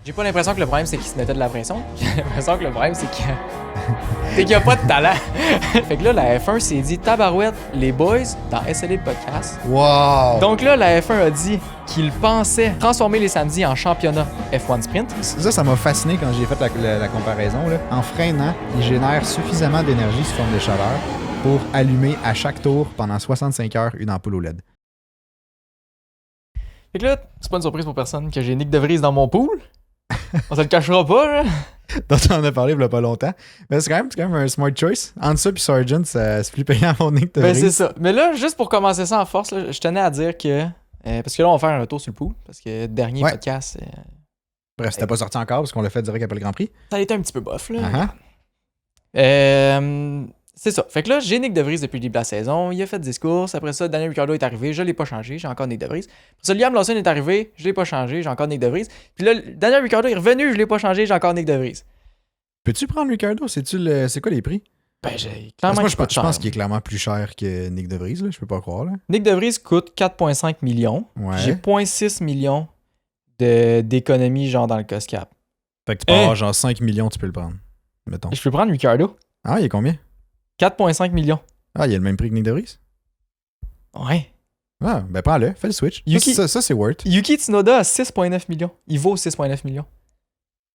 J'ai pas l'impression que le problème, c'est qu'il se mettait de la pression. J'ai l'impression que le problème, c'est qu'il y a pas de talent. Fait que là, la F1 s'est dit, tabarouette, les boys, dans SLA Podcast. Wow! Donc là, la F1 a dit qu'il pensait transformer les samedis en championnat F1 Sprint. Ça m'a fasciné quand j'ai fait la comparaison. Là. En freinant, il génère suffisamment d'énergie sous forme de chaleur pour allumer à chaque tour pendant 65 heures une ampoule OLED. Fait que là, c'est pas une surprise pour personne que j'ai Nick De Vries dans mon pool. On se le cachera pas, là. Dont on en a parlé il y a pas longtemps. Mais c'est quand même un smart choice. Entre ça et Sargent, c'est plus payant pour Nick De Vries. Ben c'est ça. Mais là, juste pour commencer ça en force, là, je tenais à dire que... parce que là, on va faire un retour sur le pool. Parce que dernier podcast... Bref, c'était pas sorti encore parce qu'on l'a fait direct après le Grand Prix. Ça a été un petit peu bof, là. C'est ça. Fait que là, j'ai Nick De Vries depuis le début de la saison. Il a fait 10 courses. Après ça, Daniel Ricciardo est arrivé. Je l'ai pas changé. J'ai encore Nick De Vries. Après ça, Liam Lawson est arrivé. Je l'ai pas changé. J'ai encore Nick De Vries. Puis là, Daniel Ricciardo est revenu. Je l'ai pas changé. J'ai encore Nick De Vries. Peux-tu prendre Ricciardo? C'est quoi les prix? Ben, j'ai clairement. Moi, je pense qu'il est clairement plus cher que Nick De Vries. Là. Je peux pas croire. Là. Nick De Vries coûte 4,5 millions. Ouais. J'ai 0,6 millions d'économie, genre dans le cost cap. Fait que tu peux avoir genre 5 millions, tu peux le prendre. Mettons. Je peux prendre Ricciardo. Ah, il est combien? 4,5 millions. Ah, il a le même prix que Nick De Vries? Ouais. Ah, ben prends-le, fais le switch. Ça, c'est worth. Yuki Tsunoda a 6,9 millions. Il vaut 6,9 millions.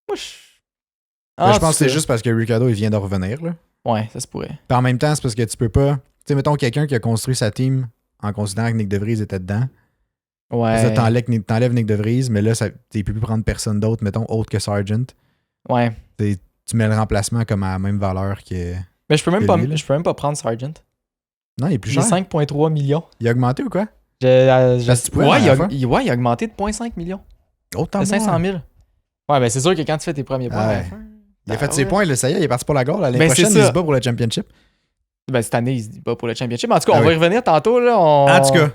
Moi, je pense que c'est juste parce que Ricciardo, il vient de revenir. Là. Ouais, ça se pourrait. Puis en même temps, c'est parce que tu peux pas... Tu sais, mettons quelqu'un qui a construit sa team en considérant que Nick De Vries était dedans. Ouais. Ça t'enlèves Nick De Vries, mais là, tu peux plus prendre personne d'autre, mettons, autre que Sargent. Ouais. Tu mets le remplacement comme à la même valeur que... Mais je peux même pas prendre Sargent. Non, il est plus cher. Il est 5,3 millions. Il a augmenté ou quoi? Il a augmenté de 0,5 millions. Autant de 500 000. Ouais, ben c'est sûr que quand tu fais tes premiers points à la fin... Il a fait ses points, là, ça y est, il est parti pour la goal. L'année prochaine, il se bat pour le championship. Ben cette année, il se bat pour le championship. En tout cas, on va y revenir tantôt. Là, En tout cas,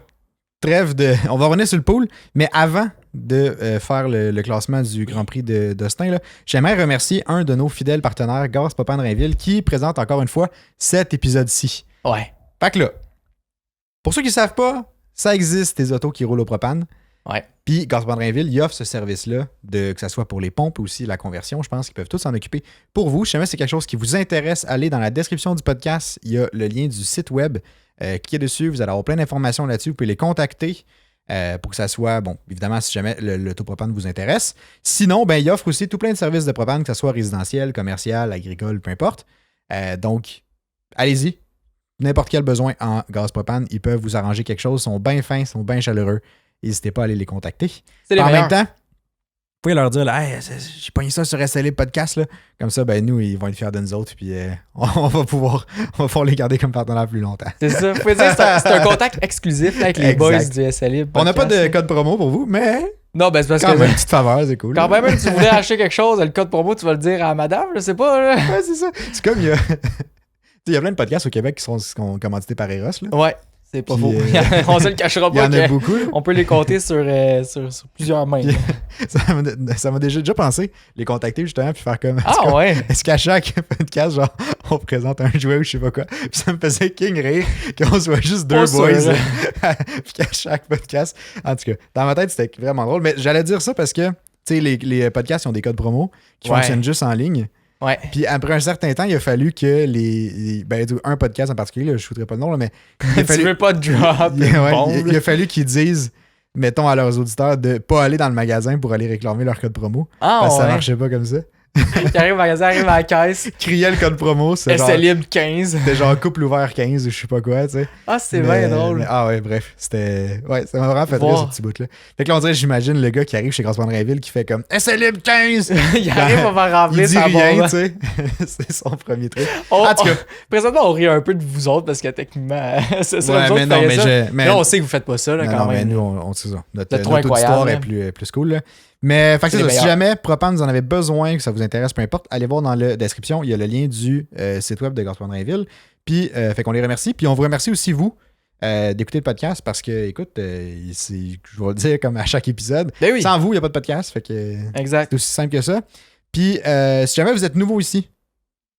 trêve de... On va revenir sur le pool, mais avant de faire le classement du Grand Prix d'Austin, j'aimerais remercier un de nos fidèles partenaires, Gaz Propane Rainville, qui présente encore une fois cet épisode-ci. Ouais. Fait que là, pour ceux qui ne savent pas, ça existe des autos qui roulent au propane. Ouais. Puis Gaz Propane Rainville, il offre ce service-là, que ce soit pour les pompes ou aussi la conversion. Je pense qu'ils peuvent tous s'en occuper pour vous. Si jamais c'est quelque chose qui vous intéresse, allez dans la description du podcast. Il y a le lien du site web. Cliquez dessus, vous allez avoir plein d'informations là-dessus. Vous pouvez les contacter. Pour que ça soit, bon, évidemment, si jamais l'autopropane vous intéresse. Sinon, ben, il offre aussi tout plein de services de propane, que ce soit résidentiel, commercial, agricole, peu importe. Donc, allez-y. N'importe quel besoin en gaz propane, ils peuvent vous arranger quelque chose. Ils sont bien fins, ils sont bien chaleureux. N'hésitez pas à aller les contacter. C'est les en meilleurs. même temps, vous pouvez leur dire, hey, j'ai pogné ça sur SLA Podcast. Là. Comme ça, ben, nous, ils vont être fiers de nous autres. Puis on va pouvoir les garder comme partenaires plus longtemps. C'est ça. Vous pouvez dire c'est un contact exclusif avec les boys du SLA. On n'a pas de code promo pour vous, mais. Non, ben c'est parce quand que. même, une petite faveur, c'est cool. Quand même tu voulais acheter quelque chose, le code promo, tu vas le dire à madame, je sais pas. Là. Ouais, c'est ça. C'est comme il y a plein de podcasts au Québec qui sont commandités par Eros. Là. Ouais, c'est pas puis, faux. On se le cachera pas. Il y en a beaucoup. Là. On peut les compter sur plusieurs mains. Ça m'a déjà pensé, les contacter justement, puis faire comme. Ouais. Est-ce qu'à chaque podcast, genre, on présente un jouet ou je sais pas quoi. Puis ça me faisait king rire qu'on soit juste deux boys. Puis qu'à chaque podcast. En tout cas, dans ma tête, c'était vraiment drôle. Mais j'allais dire ça parce que, tu sais, les podcasts, ils ont des codes promo qui fonctionnent juste en ligne. Ouais. Puis après un certain temps, il a fallu que un podcast en particulier, là, je ne foutrais pas le nom, là, mais tu veux pas de drop. Il a fallu qu'ils disent, mettons à leurs auditeurs, de pas aller dans le magasin pour aller réclamer leur code promo. Parce que ça marchait pas comme ça. Qui arrive au magasin, arrive à la caisse. Criait le code promo. C'est libre 15. C'était genre couple ouvert 15 ou je sais pas quoi, tu sais. Ah, c'est bien drôle. Ouais, bref. C'était. Ouais, ça m'a vraiment fait rire ce petit bout-là. Fait que là, on dirait, j'imagine le gars qui arrive chez Gaspard Rainville qui fait comme c'est libre 15. Il arrive, on va remplir sa bombe. Rien, tu sais. C'est son premier truc. En tout cas. Présentement, on rit un peu de vous autres parce que techniquement, c'est ça. Ouais, mais là, on sait que vous faites pas ça, là, quand même. Mais nous, on sait ça. Notre histoire est plus cool, là. Mais fait que c'est ça, si jamais Propane vous en avez besoin, que ça vous intéresse, peu importe, allez voir dans la description, il y a le lien du site web de Gaspard Rainville. Puis, fait qu'on les remercie. Puis, on vous remercie aussi, vous, d'écouter le podcast parce que, écoute, je vais le dire comme à chaque épisode, sans vous, il n'y a pas de podcast. Fait que exact. C'est aussi simple que ça. Puis, si jamais vous êtes nouveau ici,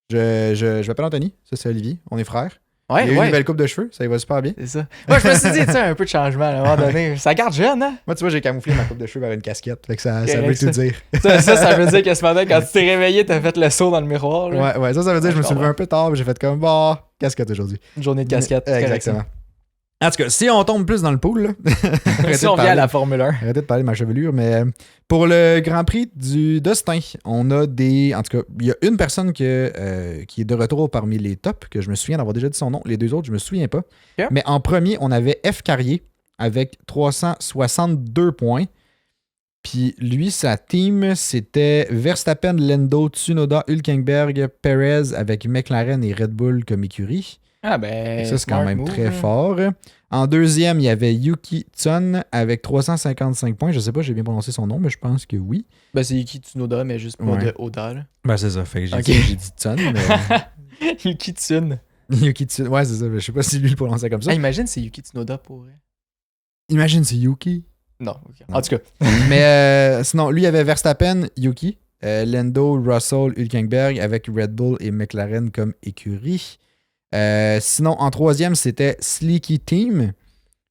je m'appelle Anthony, ça c'est Olivier, on est frères. Ouais, Il a eu une ouais. nouvelle coupe de cheveux, ça y va super bien. C'est ça. Moi, je me suis dit, tu sais, un peu de changement à un moment donné. Ça garde jeune, hein? Moi, tu vois, j'ai camouflé ma coupe de cheveux vers une casquette. Fait que ça Correct, veut ça. tout dire. Ça veut dire que ce matin, quand tu t'es réveillé, t'as fait le saut dans le miroir. Là. Ouais, ça veut dire que je me suis levé un peu tard, mais j'ai fait comme, bah, casquette aujourd'hui. Une journée de casquette. c'est correct, Exactement. En tout cas, si on tombe plus dans le pool, là, ça. Si on revient à la Formule 1. arrêtez de parler de ma chevelure, mais pour le Grand Prix du Destin, on a des. En tout cas, il y a une personne qui est de retour parmi les tops, que je me souviens d'avoir déjà dit son nom. Les deux autres, je me souviens pas. Okay. Mais en premier, on avait F. Carrier avec 362 points. Puis lui, sa team, c'était Verstappen, Lando, Tsunoda, Hülkenberg, Perez avec McLaren et Red Bull comme écurie. Ah ben. Ça, c'est quand même move, très hein. fort. En deuxième, il y avait Yuki Tsun avec 355 points. Je sais pas, j'ai bien prononcé son nom, mais je pense que oui. Ben, c'est Yuki Tsunoda, mais juste pas Ouais. de Oda. Là. Ben, c'est ça. Fait que j'ai Ok. dit Tsun, mais Yuki Tsun. Yuki Tsun. Ouais, c'est ça. Je sais pas si lui le prononçait comme ça. Ah, imagine, c'est Yuki Tsunoda pour. Imagine, c'est Yuki. Non, ok. En tout cas. Mais sinon, lui, il y avait Verstappen, Yuki, Lando, Russell, Hülkenberg avec Red Bull et McLaren comme écurie. Sinon, en troisième, c'était Sleeky Team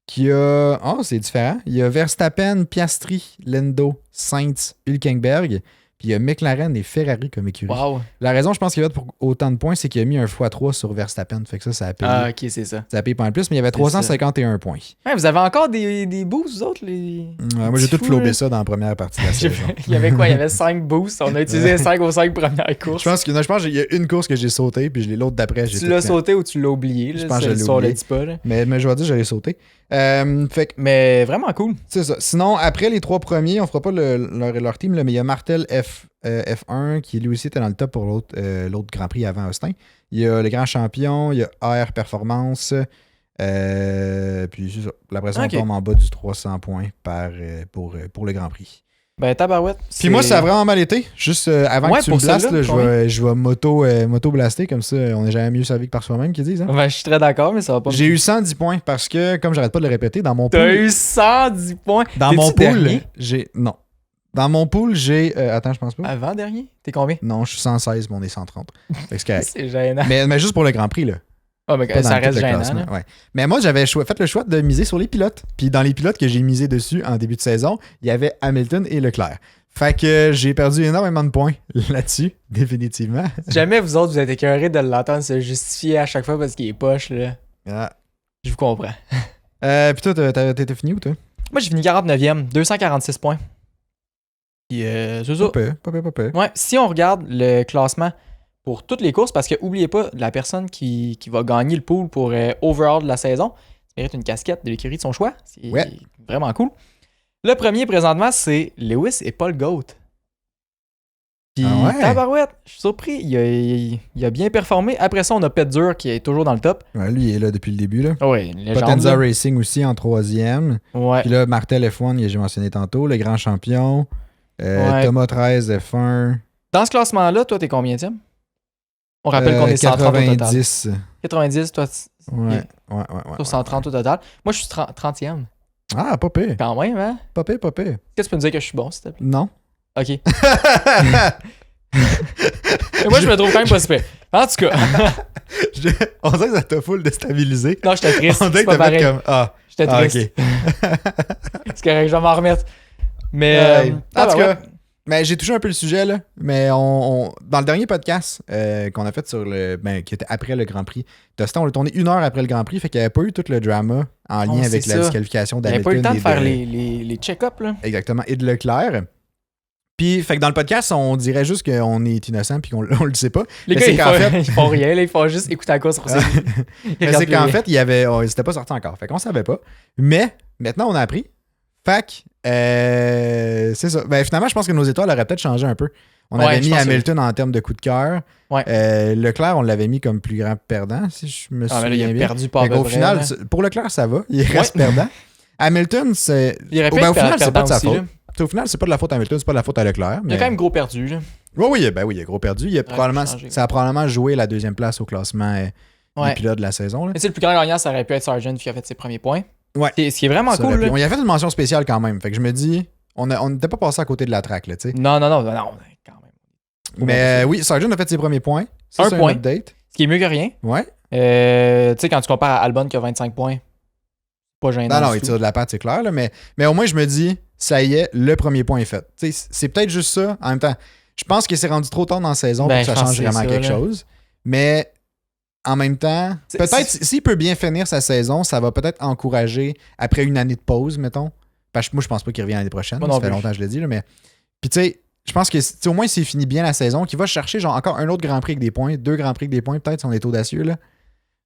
qui a... Oh, c'est différent. Il y a Verstappen, Piastri, Lando, Sainz, Hülkenberg. Puis il y a McLaren et Ferrari comme écurie. Wow. La raison, je pense qu'il y a pour autant de points, c'est qu'il a mis un x3 sur Verstappen. Fait que ça a payé. Ah, ok, c'est ça. Ça a payé pas mal plus, mais il y avait 351 points. Ouais, vous avez encore des boosts, vous autres, les. Ouais, moi, j'ai tout fou, flobé là. ça dans la première partie de la saison. Il y avait quoi? Il y avait 5 boosts. On a utilisé 5 aux 5 premières courses. Je pense qu'il y a une course que j'ai sautée, puis l'autre d'après, j'ai Tu tout l'as fait. sauté ou tu l'as oublié? Là, Je pense que je l'ai l'histoire oublié. le dit pas. Là. Mais je vais dire, je l'ai sauté. Fait que, Mais vraiment cool. c'est ça. Sinon, après les trois premiers, on fera pas leur team, là, mais il y a Martel F1 qui lui aussi était dans le top pour l'autre Grand Prix avant Austin. Il y a le grand champion, il y a AR Performance. Puis c'est ça. Après ça, Ok. on tombe en bas du 300 points pour le Grand Prix. Ben, tabarouette. Puis moi, ça a vraiment mal été. Juste avant Ouais, que tu me pour blastes, celle-là, là, je vais moto-blaster. Comme ça, on n'est jamais mieux servi que par soi-même, qu'ils disent. Hein? Ben, je suis très d'accord, mais ça va pas J'ai eu 110 points parce que, comme j'arrête pas de le répéter, dans mon T'as pool... eu 110 points. Dans T'es-tu mon pool, dernier? j'ai... Non. Dans mon pool, j'ai... attends, je pense pas. Avant-dernier? T'es combien? Non, je suis 116, mais on est 130. Fait que c'est correct. C'est gênant. mais juste pour le Grand Prix, là. Ah, mais Pas ça dans tout reste le gênant. classement, là. ouais. Mais moi, j'avais fait le choix de miser sur les pilotes. Puis dans les pilotes que j'ai misé dessus en début de saison, il y avait Hamilton et Leclerc. Fait que j'ai perdu énormément de points là-dessus, définitivement. Si jamais vous autres, vous êtes écœurés de l'entendre se justifier à chaque fois parce qu'il est poche, là. Ah. Je vous comprends. Puis toi, t'étais fini ou toi? Moi, j'ai fini 49e, 246 points. Puis, c'est ça. Pas peu. Ouais, si on regarde le classement pour toutes les courses, parce que oubliez pas, la personne qui va gagner le pool pour overall de la saison, ça mérite une casquette de l'écurie de son choix. C'est vraiment cool. Le premier présentement, c'est Lewis et Paul Goat. Puis, Ah ouais? tabarouette, je suis surpris, il a bien performé. Après ça, on a Pet Dur qui est toujours dans le top. Ouais, lui, il est là depuis le début. Là. Ouais, légende. Potenza là. Racing aussi en troisième. Ouais. Puis là, Martel F1, j'ai mentionné tantôt, le grand champion. Ouais. Thomas 13 F1. Dans ce classement-là, toi, t'es combienième? On rappelle qu'on est 130 au total. 90. 90, toi, Ouais. sur 130 au total. Moi, je suis 30e. Ah, pas pire. Quand même, hein? Pas pire. Est-ce que tu peux me dire que je suis bon, s'il te plaît? Non. OK. Et moi, je me trouve quand même pas super. En tout cas, On dirait que ça t'a full déstabilisé. non, j'étais triste. On dirait C'est que pas t'as fait pareil. comme... Ah, J'étais triste. ok. C'est correct, je vais m'en remettre. Mais, En tout ouais. cas, mais j'ai touché un peu le sujet, là. Mais dans le dernier podcast qu'on a fait sur qui était après le Grand Prix, d'Austin, on l'a tourné 1 heure après le Grand Prix, fait qu'il n'y avait pas eu tout le drama en lien c'est avec la ça. disqualification Il n'y avait d'Hamilton. pas eu le temps de et faire les check-ups, là. Exactement, et de Leclerc. Puis, fait que dans le podcast, on dirait juste qu'on est innocent puis qu'on le sait pas. Les Mais gars, c'est qu'en fait- ils font rien, là, ils font juste écouter la course sur Mais c'est qu'en fait, ils s'étaient pas sortis encore. Fait qu'on savait pas. Mais maintenant, on a appris. Fait que, c'est ça. Ben, finalement, je pense que nos étoiles auraient peut-être changé un peu. On Ouais, avait je mis pense que Hamilton en termes de coup de cœur. Ouais. Leclerc, on l'avait mis comme plus grand perdant, si je me Ah, mais là, il souviens a bien. perdu pas Fait à peu qu'au près, final, là. pour Leclerc, ça va. Il reste perdant. Hamilton, c'est. Il aurait pu Ben, être au final, c'est pas de sa aussi, faute. là. T'sais, au final, c'est pas de la faute à Hamilton, c'est pas de la faute à Leclerc. Il Mais... a quand même gros perdu, là. Oui, il a gros perdu. Il a probablement, changé. ça a probablement joué la deuxième place au classement Ouais. des pilotes de la saison. Là. Mais c'est le plus grand gagnant, ça aurait pu être Sargent qui a fait ses premiers points. Ouais. Ce qui est vraiment Ça aurait cool, pu. là. On y a fait une mention spéciale quand même. Fait que je me dis, on n'était pas passé à côté de la track, là, tu sais. Non, quand même. Mais oui, Sargent a fait ses premiers points. Ça, Un c'est point. update. Ce qui est mieux que rien. Ouais. Tu sais, quand tu compares à Albon qui a 25 points, pas gênant. Non, du il tout. tire de la patte, c'est clair, là, mais au moins, je me dis, ça y est, le premier point est fait. Tu sais, c'est peut-être juste ça. En même temps, je pense que c'est rendu trop tard dans la saison Ben, pour que ça je pense change que c'est vraiment ça, quelque là. chose. Mais en même temps, peut-être s'il peut bien finir sa saison, ça va peut-être encourager, après une année de pause, mettons. Parce que moi, je pense pas qu'il revienne l'année prochaine. Moi non Ça fait plus. longtemps que je l'ai dit, là, mais. Puis tu sais, je pense que tu sais, au moins, s'il finit bien la saison, qu'il va chercher genre encore un autre Grand Prix avec des points, 2 Grands Prix avec des points, peut-être, si on est audacieux, là.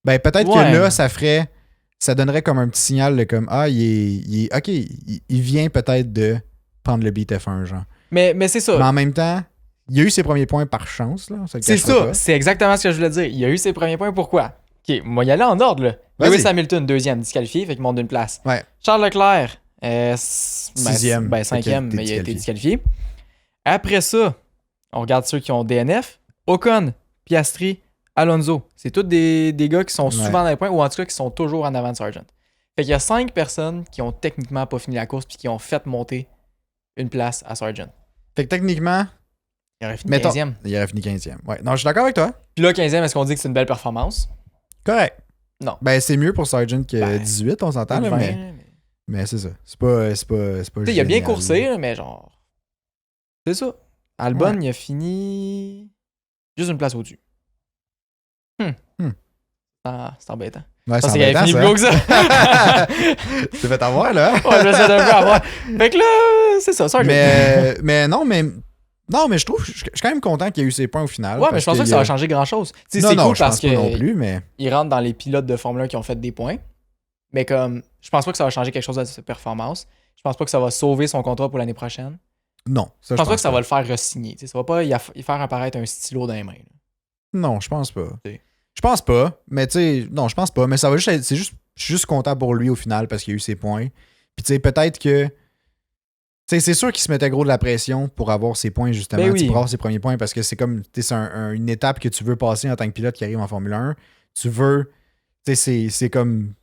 Ben, peut-être Ouais. que là, ça donnerait comme un petit signal de comme, ah, ok, il vient peut-être de prendre le beat F1, genre. Mais c'est ça. Mais en même temps, il a eu ses premiers points par chance, là. C'est ça. C'est exactement ce que je voulais dire. Il a eu ses premiers points. Pourquoi? OK, moi, y aller en ordre, là. Vas-y. Lewis Hamilton, 2e, disqualifié, fait qu'il monte d'une place. Ouais. Charles Leclerc, 6e. 5e, mais il a été disqualifié. Après ça, on regarde ceux qui ont DNF. Ocon, Piastri, Alonso. C'est tous des gars qui sont souvent dans les points, ou en tout cas qui sont toujours en avant de Sargent. Fait qu'il y a 5 personnes qui ont techniquement pas fini la course puis qui ont fait monter une place à Sargent. Fait que techniquement, Il aurait fini mettons, 15e. il aurait fini 15e. Ouais. Non, je suis d'accord avec toi. Puis là, 15e, est-ce qu'on dit que c'est une belle performance? Correct. Non. Ben, c'est mieux pour Sargent que Ben, 18, on s'entend, là, 20, mais c'est ça. C'est pas Tu sais, il a bien génial, coursé, là. là, mais genre. C'est ça. Albon, Ouais. il a fini juste une place au-dessus. Ah, c'est embêtant. Ouais, Parce c'est qu'il avait fini embêtant, plus haut que ça. Tu t'es fait avoir, là. Ouais, je me suis un peu avoir. Fait que là, c'est ça, Sargent. mais non, mais je trouve, je suis quand même content qu'il y ait eu ses points au final. Ouais, mais parce je pense pas que qu'il ça y a- va changer grand-chose. Tu sais, Non, c'est non, cool je parce pense pas non qu'il plus, mais rentre dans les pilotes de Formule 1 qui ont fait des points. Mais comme, je pense pas que ça va changer quelque chose de sa performance. Je pense pas que ça va sauver son contrat pour l'année prochaine. non. Ça, Je pense pas que ça va le faire re-signer. Tu sais, ça va pas y faire apparaître un stylo dans les mains. Là. Non, je pense pas. Oui. Je pense pas, mais tu sais, non, je pense pas. Mais ça va juste être, je suis juste content pour lui au final parce qu'il a eu ses points. Puis tu sais, peut-être que. Tu sais, c'est sûr qu'il se mettait gros de la pression pour avoir ses points, justement, Ben oui. pour avoir ses premiers points parce que c'est comme, tu sais, c'est une étape que tu veux passer en tant que pilote qui arrive en Formule 1. Tu veux. Tu sais, c'est comme.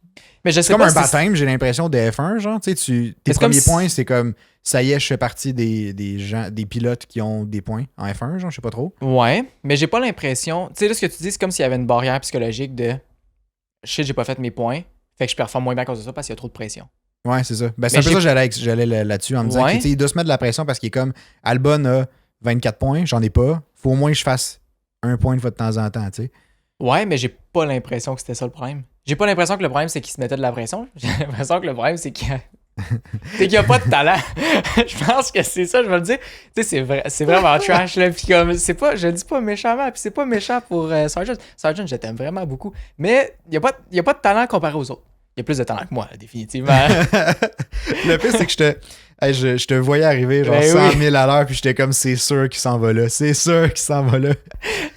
Mais je C'est sais comme pas un si baptême, j'ai l'impression, de F1, genre. Tu sais, tes Mais c'est comme premiers si- points, c'est comme. Ça y est, je fais partie des gens, des pilotes qui ont des points en F1, genre, je sais pas trop. Ouais, mais j'ai pas l'impression. Tu sais, là, ce que tu dis, c'est comme s'il y avait une barrière psychologique de shit, j'ai pas fait mes points. Fait que je performe moins bien à cause de ça parce qu'il y a trop de pression. Ouais, c'est ça. Ben, c'est Mais un peu j'ai- ça que j'allais là-dessus en me disant Ouais. qu'il doit se mettre de la pression parce qu'il est comme Albon a 24 points, j'en ai pas. Faut au moins que je fasse un point une fois de temps en temps, tu sais. Ouais, mais j'ai pas l'impression que c'était ça le problème. J'ai pas l'impression que le problème c'est qu'il se mettait de la pression. J'ai l'impression que le problème c'est qu'il y a pas de talent. Je pense que c'est ça, je vais le dire. Tu sais, c'est vraiment trash là. Puis comme, c'est pas, je le dis pas méchamment. Puis c'est pas méchant pour Sargent. Sargent, je t'aime vraiment beaucoup. Mais il y a pas de talent comparé aux autres. Il y a plus de talent que moi, définitivement. Le pire, c'est que je te voyais arriver genre Ben 100 oui. 000 à l'heure, puis j'étais comme, c'est sûr qu'il s'en va là. C'est sûr qu'il s'en va là.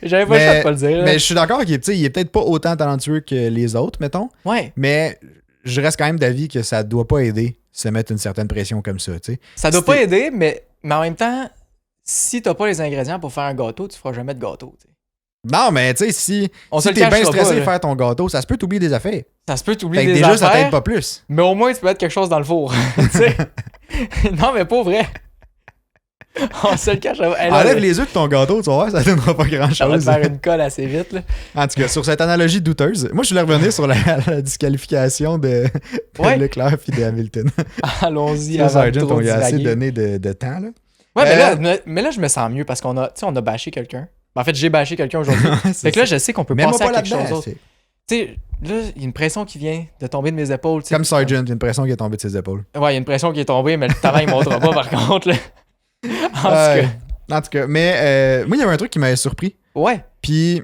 J'avais pas le choix de pas le dire. là. Mais je suis d'accord qu'il est, il est peut-être pas autant talentueux que les autres, mettons. Ouais, Mais je reste quand même d'avis que ça doit pas aider se mettre une certaine pression comme ça, tu sais. ça doit C'était- pas aider, mais en même temps, si t'as pas les ingrédients pour faire un gâteau, tu feras jamais de gâteau. Tu sais. Non, mais tu sais, si On se t'es le bien cachera stressé pas, de là. faire ton gâteau, ça se peut t'oublier des affaires. Ça se peut t'oublier Fait que des déjà, ça affaires, t'aide pas plus. mais au moins tu peux mettre quelque chose dans le four. Tu sais. Non, mais pas vrai. On se le cache. Enlève les œufs de ton gâteau, tu vas voir, ça donnera pas grand Ça va te chose. faire une colle assez vite. Là. En tout cas, sur cette analogie douteuse, moi je voulais revenir sur la disqualification de Ouais. Leclerc et de Hamilton. Allons-y Là, avant de Sargent, trop on lui a assez divaguer. donné de temps. Là. Ouais, mais là, je me sens mieux parce qu'on a, tu sais, on a bâché quelqu'un. En fait, j'ai bâché quelqu'un aujourd'hui. Fait que là, je sais qu'on peut Même passer pas à quelque chose là-dedans. d'autre. c'est Tu sais, là, il y a une pression qui vient de tomber de mes épaules. tu sais. Comme Sargent, j'ai une pression qui est tombée de ses épaules. Ouais, il y a une pression qui est tombée, mais le talent, il montera pas par contre. Là. En tout Ouais. cas. En tout cas, mais moi, il y avait un truc qui m'avait surpris. Ouais. Puis,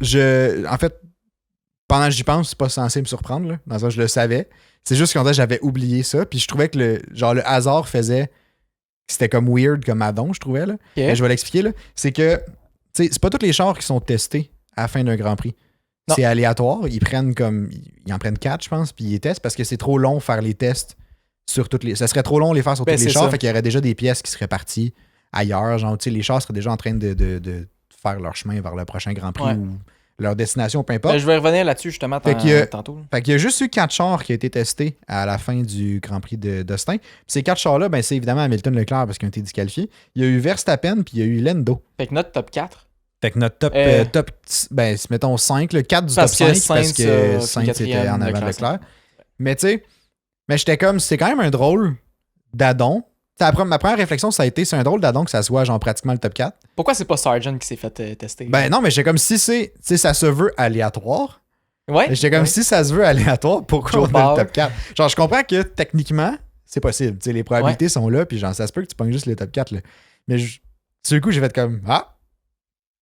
en fait, pendant que j'y pense, c'est pas censé me surprendre. Là. Dans ça, je le savais. C'est juste qu'en fait, j'avais oublié ça. Puis, je trouvais que le hasard faisait. C'était comme weird comme addon, je trouvais. Là. Mais je vais l'expliquer. Là. C'est que, tu sais, c'est pas tous les chars qui sont testés à la fin d'un Grand Prix. Non. C'est aléatoire. Ils en prennent 4, je pense, puis ils les testent parce que c'est trop long faire les tests sur toutes les. Ça serait trop long de les faire sur Ben, tous les c'est chars. ça. Fait qu'il y aurait déjà des pièces qui seraient parties ailleurs. Genre, tu sais, les chars seraient déjà en train de faire leur chemin vers le prochain Grand Prix Ouais. ou leur destination, peu importe. Ben, je vais revenir là-dessus justement Fait qu'il y a- tantôt. là. Fait qu'il y a juste eu 4 chars qui ont été testés à la fin du Grand Prix d'Austin. Puis ces 4 chars-là, ben, c'est évidemment Hamilton Leclerc parce qu'ils ont été disqualifiés. Il y a eu Verstappen puis il y a eu Lando. Fait que notre top 4, Fait que notre top ben, mettons 5, le 4 du top Parce que 5, parce que Saints était en avant de Leclerc. Mais tu sais, j'étais comme, c'est quand même un drôle d'addon. Ma première réflexion, ça a été, c'est un drôle d'addon que ça soit genre pratiquement le top 4. Pourquoi c'est pas Sargent qui s'est fait tester? Ben non, mais j'étais comme si ça se veut aléatoire. Ouais. J'étais comme si ça se veut aléatoire, pourquoi on a le top 4? Genre, je comprends que techniquement, c'est possible. T'sais, les probabilités sont là, puis genre, ça se peut que tu pognes juste les top 4. Là. Mais sur le coup, j'ai fait comme,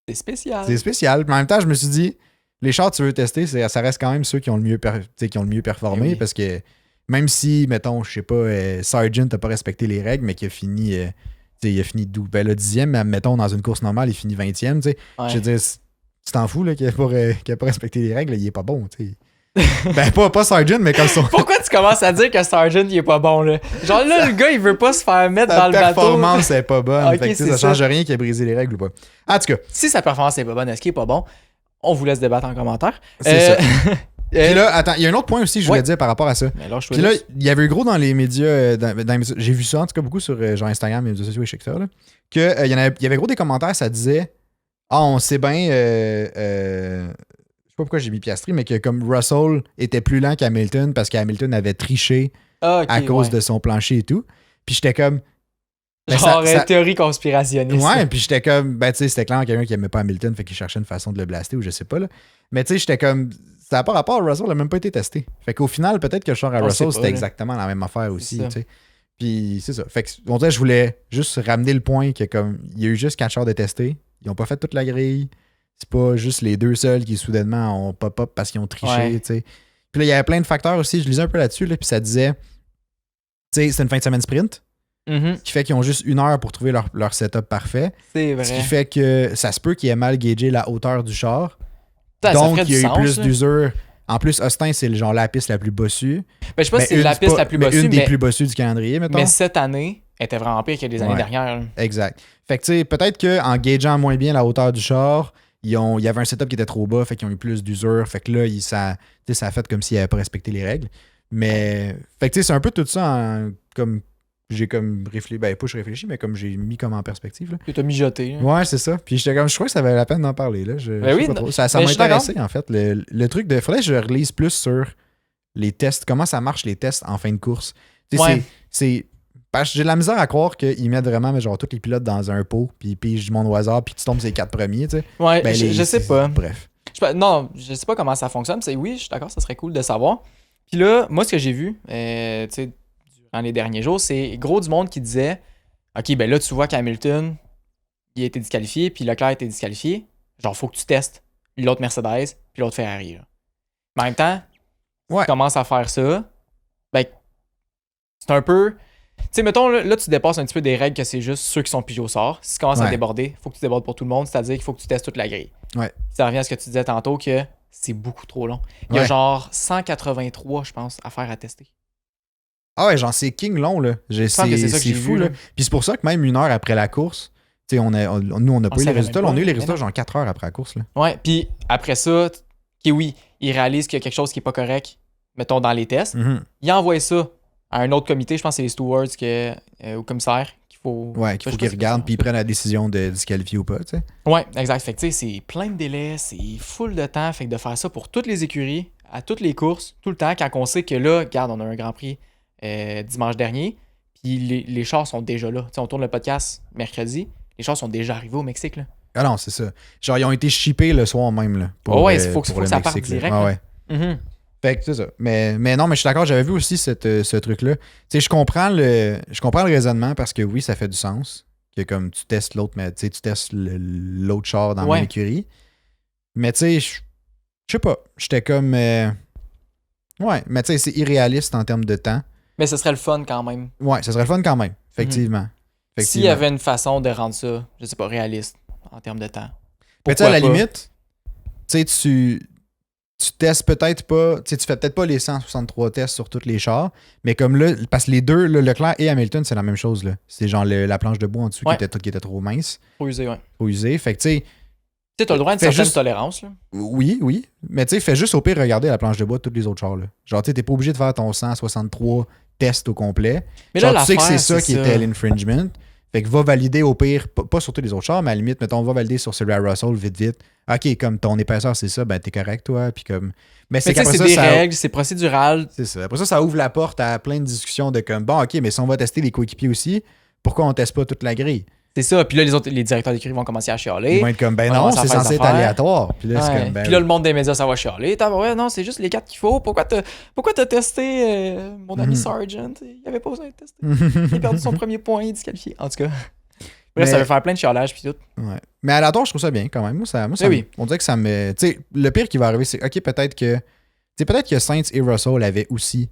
c'est spécial. C'est spécial. Mais en même temps, je me suis dit, les chars que tu veux tester, ça reste quand même ceux qui ont le mieux, performé, Oui. parce que même si, mettons, je sais pas, Sargent n'a pas respecté les règles, mais qu'il a fini, il a fini 10e, mais mettons, dans une course normale, il finit 20e, tu sais. Je veux dire, tu t'en fous, là, qu'il n'a pas respecté les règles, il est pas bon, tu sais. Ben, pas Sargent, mais comme son. Pourquoi tu commences à dire que Sargent, il est pas bon, là? Genre là, le gars, il veut pas se faire mettre dans le bateau. Sa performance est pas bonne. Ok, fait que, ça change rien qu'il a brisé les règles ou pas. En tout cas. Si sa performance est pas bonne, est-ce qu'il est pas bon? On vous laisse débattre en commentaire. C'est ça. Puis là, attends, il y a un autre point aussi que je voulais dire par rapport à ça. Puis là, il y avait eu gros dans les médias, j'ai vu ça en tout cas beaucoup sur genre Instagram et les réseaux sociaux et chez ça, là, que il y avait gros des commentaires, ça disait on sait bien, je sais pas pourquoi j'ai mis Piastri, mais que comme Russell était plus lent qu'Hamilton parce qu'Hamilton avait triché à cause de son plancher et tout. Puis j'étais comme. Genre théorie conspirationniste. Ouais, puis j'étais comme. Ben, tu sais, c'était clair quelqu'un qui aimait pas Hamilton, fait qu'il cherchait une façon de le blaster ou je sais pas, là. Mais tu sais, j'étais comme. Ça n'a pas rapport, Russell n'a même pas été testé. Fait qu'au final, peut-être que le char à Russell, c'était exactement la même affaire aussi, tu sais. Puis c'est ça. Fait que, on dirait, je voulais juste ramener le point que comme il y a eu juste 4 chars de testés. Ils ont pas fait toute la grille. C'est pas juste les deux seuls qui soudainement ont pop-up parce qu'ils ont triché, tu sais. Puis là, il y avait plein de facteurs aussi. Je lisais un peu là-dessus, là, puis ça disait, tu sais, c'est une fin de semaine sprint. Ce qui fait qu'ils ont juste 1 heure pour trouver leur setup parfait. C'est vrai. Ce qui fait que ça se peut qu'ils aient mal gagé la hauteur du char. Ça Donc, il y a eu sens, plus d'usure. En plus, Austin, c'est genre la piste la plus bossue. Ben, je sais pas si c'est la piste la plus bossue, une des plus bossues du calendrier, mettons. Mais cette année, elle était vraiment pire que les années dernières. Exact. Fait que, tu sais, peut-être qu'en gageant moins bien la hauteur du char, il y avait un setup qui était trop bas, fait qu'ils ont eu plus d'usure. Fait que là, ça a fait comme s'ils n'avaient pas respecté les règles. Mais, fait que, tu sais, c'est un peu tout ça comme. J'ai comme réfléchi, ben pas je réfléchis, mais comme j'ai mis comme en perspective. Là. Tu t'as mijoté. Hein. Ouais, c'est ça. Puis j'étais comme, je crois que ça valait la peine d'en parler. Là. Ça m'a intéressé, en fait. Le truc de. Faudrait que je relise plus sur les tests, comment ça marche les tests en fin de course. C'est. Parce que j'ai de la misère à croire qu'ils mettent vraiment genre, tous les pilotes dans un pot, puis ils pigent du monde au hasard, puis tu tombes ces 4 premiers. Tu sais. Ouais, ben, je sais pas. Bref. Non, je sais pas comment ça fonctionne. Oui, je suis d'accord, ça serait cool de savoir. Puis là, moi, ce que j'ai vu, tu sais, dans les derniers jours, c'est gros du monde qui disait OK, ben là, tu vois qu'Hamilton, il a été disqualifié, puis Leclerc a été disqualifié. Genre, faut que tu testes l'autre Mercedes, puis l'autre Ferrari. Là. Mais en même temps, si tu commences à faire ça, ben, c'est un peu. Tu sais, mettons, là, tu dépasses un petit peu des règles que c'est juste ceux qui sont pigés au sort. Si tu commences à déborder, faut que tu débordes pour tout le monde, c'est-à-dire qu'il faut que tu testes toute la grille. Ouais. Ça revient à ce que tu disais tantôt, que c'est beaucoup trop long. Il y a genre 183, je pense, affaires à tester. Ah ouais, genre c'est king long, là. C'est fou, là. Puis c'est pour ça que même 1 heure après la course, tu sais, nous, on n'a pas eu les résultats. On a eu les résultats genre 4 heures après la course, là. Ouais, puis après ça, oui, il réalise qu'il y a quelque chose qui n'est pas correct, mettons, dans les tests. Il envoie ça à un autre comité, je pense que c'est les stewards au commissaire qu'il faut... Ouais, qu'il faut qu'ils regardent puis ils prennent la décision de disqualifier ou pas, tu sais. Ouais, exact. Fait que tu sais, c'est plein de délais, c'est full de temps. Fait que de faire ça pour toutes les écuries, à toutes les courses, tout le temps, quand on sait que là, regarde, on a un Grand Prix dimanche dernier, puis les chars sont déjà là. T'sais, on tourne le podcast mercredi, les chars sont déjà arrivés au Mexique, là. Ah non, c'est ça. Genre, ils ont été shippés le soir même, là. Il faut que ça parte direct. Ah ouais. Fait que c'est ça. Mais non, mais je suis d'accord, j'avais vu aussi ce truc-là. Tu sais, je comprends le raisonnement parce que oui, ça fait du sens. Que comme tu testes l'autre, mais tu testes l'autre char dans mon écurie. Mais tu sais, je sais pas. J'étais comme. Ouais, mais tu sais, c'est irréaliste en termes de temps. Mais ce serait le fun quand même. Ouais, ce serait le fun quand même, effectivement. S'il y avait une façon de rendre ça, je sais pas, réaliste en termes de temps. Mais tu sais, à la limite, tu sais, tu testes peut-être pas, tu sais, tu fais peut-être pas les 163 tests sur tous les chars, mais comme là, parce que les deux, là, Leclerc et Hamilton, c'est la même chose, là. C'est genre la planche de bois en dessous qui était trop mince. Trop usé, ouais. Trop usé, fait que tu sais. Tu as le droit à une certaine tolérance, là. Oui. Mais tu sais, fais juste au pire regarder la planche de bois de tous les autres chars, là. Genre, tu sais, t'es pas obligé de faire ton 163 tests au complet. Mais genre, là, tu sais que c'est ça qui était l'infringement. Fait que va valider au pire, pas sur tous les autres chars, mais à la limite, mettons, va valider sur celui à Russell vite. OK, comme ton épaisseur, c'est ça, ben t'es correct, toi. Puis comme. Mais c'est qu'après ça, des règles, c'est procédural. C'est ça. Après ça ouvre la porte à plein de discussions de comme, bon, OK, mais si on va tester les coéquipiers aussi, pourquoi on teste pas toute la grille? C'est ça. Puis là, les directeurs d'écurie vont commencer à chialer. Ils vont être comme, ben non, c'est censé être aléatoire. Puis là, c'est comme, ben. Puis là, le monde des médias, ça va chialer. Ouais, non, c'est juste les 4 qu'il faut. Pourquoi t'as testé mon ami Sargent? Il avait pas besoin de tester. Il a perdu son premier point, il est disqualifié. En tout cas. Là, ça va faire plein de chialage puis tout. Ouais. Mais aléatoire, je trouve ça bien quand même. Moi, ça oui. On dirait que ça me. Tu sais, le pire qui va arriver, c'est OK, peut-être que Sainz et Russell avaient aussi.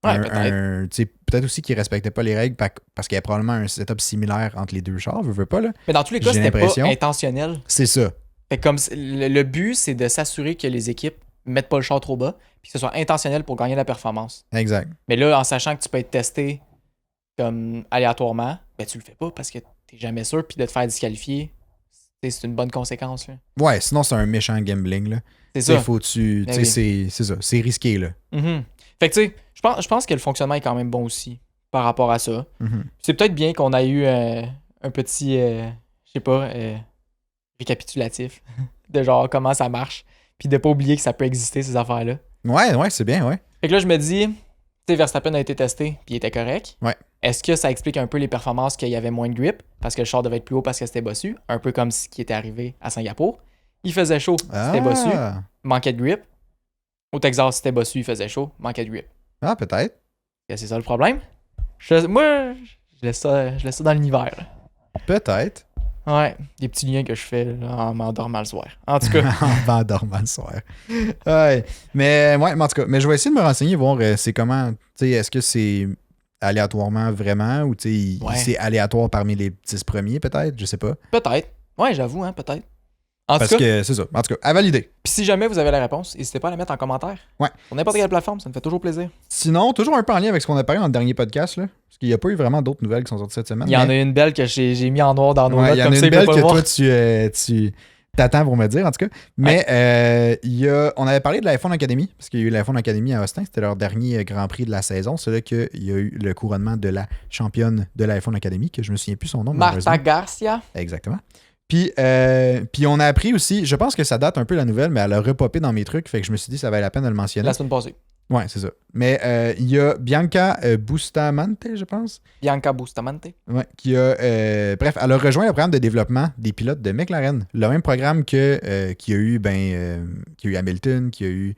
Ouais, peut-être aussi qu'ils respectaient pas les règles parce qu'il y a probablement un setup similaire entre les deux chars, veux pas là. Mais dans tous les cas, c'était pas intentionnel. C'est ça. Fait comme le but, c'est de s'assurer que les équipes mettent pas le char trop bas puis que ce soit intentionnel pour gagner la performance. Exact. Mais là, en sachant que tu peux être testé comme aléatoirement, ben tu le fais pas parce que t'es jamais sûr puis de te faire disqualifier, c'est une bonne conséquence. Là. Ouais, sinon c'est un méchant gambling là. C'est ça. C'est ça. C'est risqué là. Mm-hmm. Fait que tu sais, je pense que le fonctionnement est quand même bon aussi par rapport à ça. Mm-hmm. C'est peut-être bien qu'on a eu un petit, je sais pas, récapitulatif de genre comment ça marche, puis de pas oublier que ça peut exister ces affaires-là. Ouais, c'est bien, ouais. Fait que là, je me dis, tu sais, Verstappen a été testé, puis il était correct. Ouais. Est-ce que ça explique un peu les performances qu'il y avait moins de grip, parce que le char devait être plus haut parce que c'était bossu, un peu comme ce qui était arrivé à Singapour. Il faisait chaud, c'était bossu, manquait de grip. Au Texas, c'était bossu, il faisait chaud, manquait de grip. Ah, peut-être. C'est ça le problème. Moi, je laisse ça dans l'univers. Là. Peut-être. Ouais, des petits liens que je fais là, en m'endormant le soir. En tout cas. En m'endormant le soir. Ouais. Mais en tout cas, mais je vais essayer de me renseigner, voir c'est comment, tu sais, est-ce que c'est aléatoirement vraiment ou tu sais, c'est aléatoire parmi les 10 premiers peut-être, je sais pas. Peut-être. Ouais, j'avoue, hein, peut-être. Parce que c'est ça. En tout cas, à valider. Puis si jamais vous avez la réponse, n'hésitez pas à la mettre en commentaire. Ouais. Sur n'importe quelle plateforme, ça me fait toujours plaisir. Sinon, toujours un peu en lien avec ce qu'on a parlé dans le dernier podcast, là. Parce qu'il n'y a pas eu vraiment d'autres nouvelles qui sont sorties cette semaine. Il y en a une belle que j'ai mis en noir dans nos notes. Il y en a une belle que toi, tu t'attends pour me dire, en tout cas. Mais on avait parlé de la F1 Academy, parce qu'il y a eu la F1 Academy à Austin. C'était leur dernier Grand Prix de la saison. C'est là qu'il y a eu le couronnement de la championne de la F1 Academy, que je me souviens plus son nom. Marta Garcia. Exactement. Puis on a appris aussi, je pense que ça date un peu la nouvelle, mais elle a repopé dans mes trucs, fait que je me suis dit que ça valait la peine de le mentionner. La semaine passée. Ouais, c'est ça. Mais il y a Bianca Bustamante, je pense. Bianca Bustamante. Ouais, qui a... bref, elle a rejoint le programme de développement des pilotes de McLaren. Le même programme qu'il y a eu, qu'il y a eu Hamilton, qu'il y a eu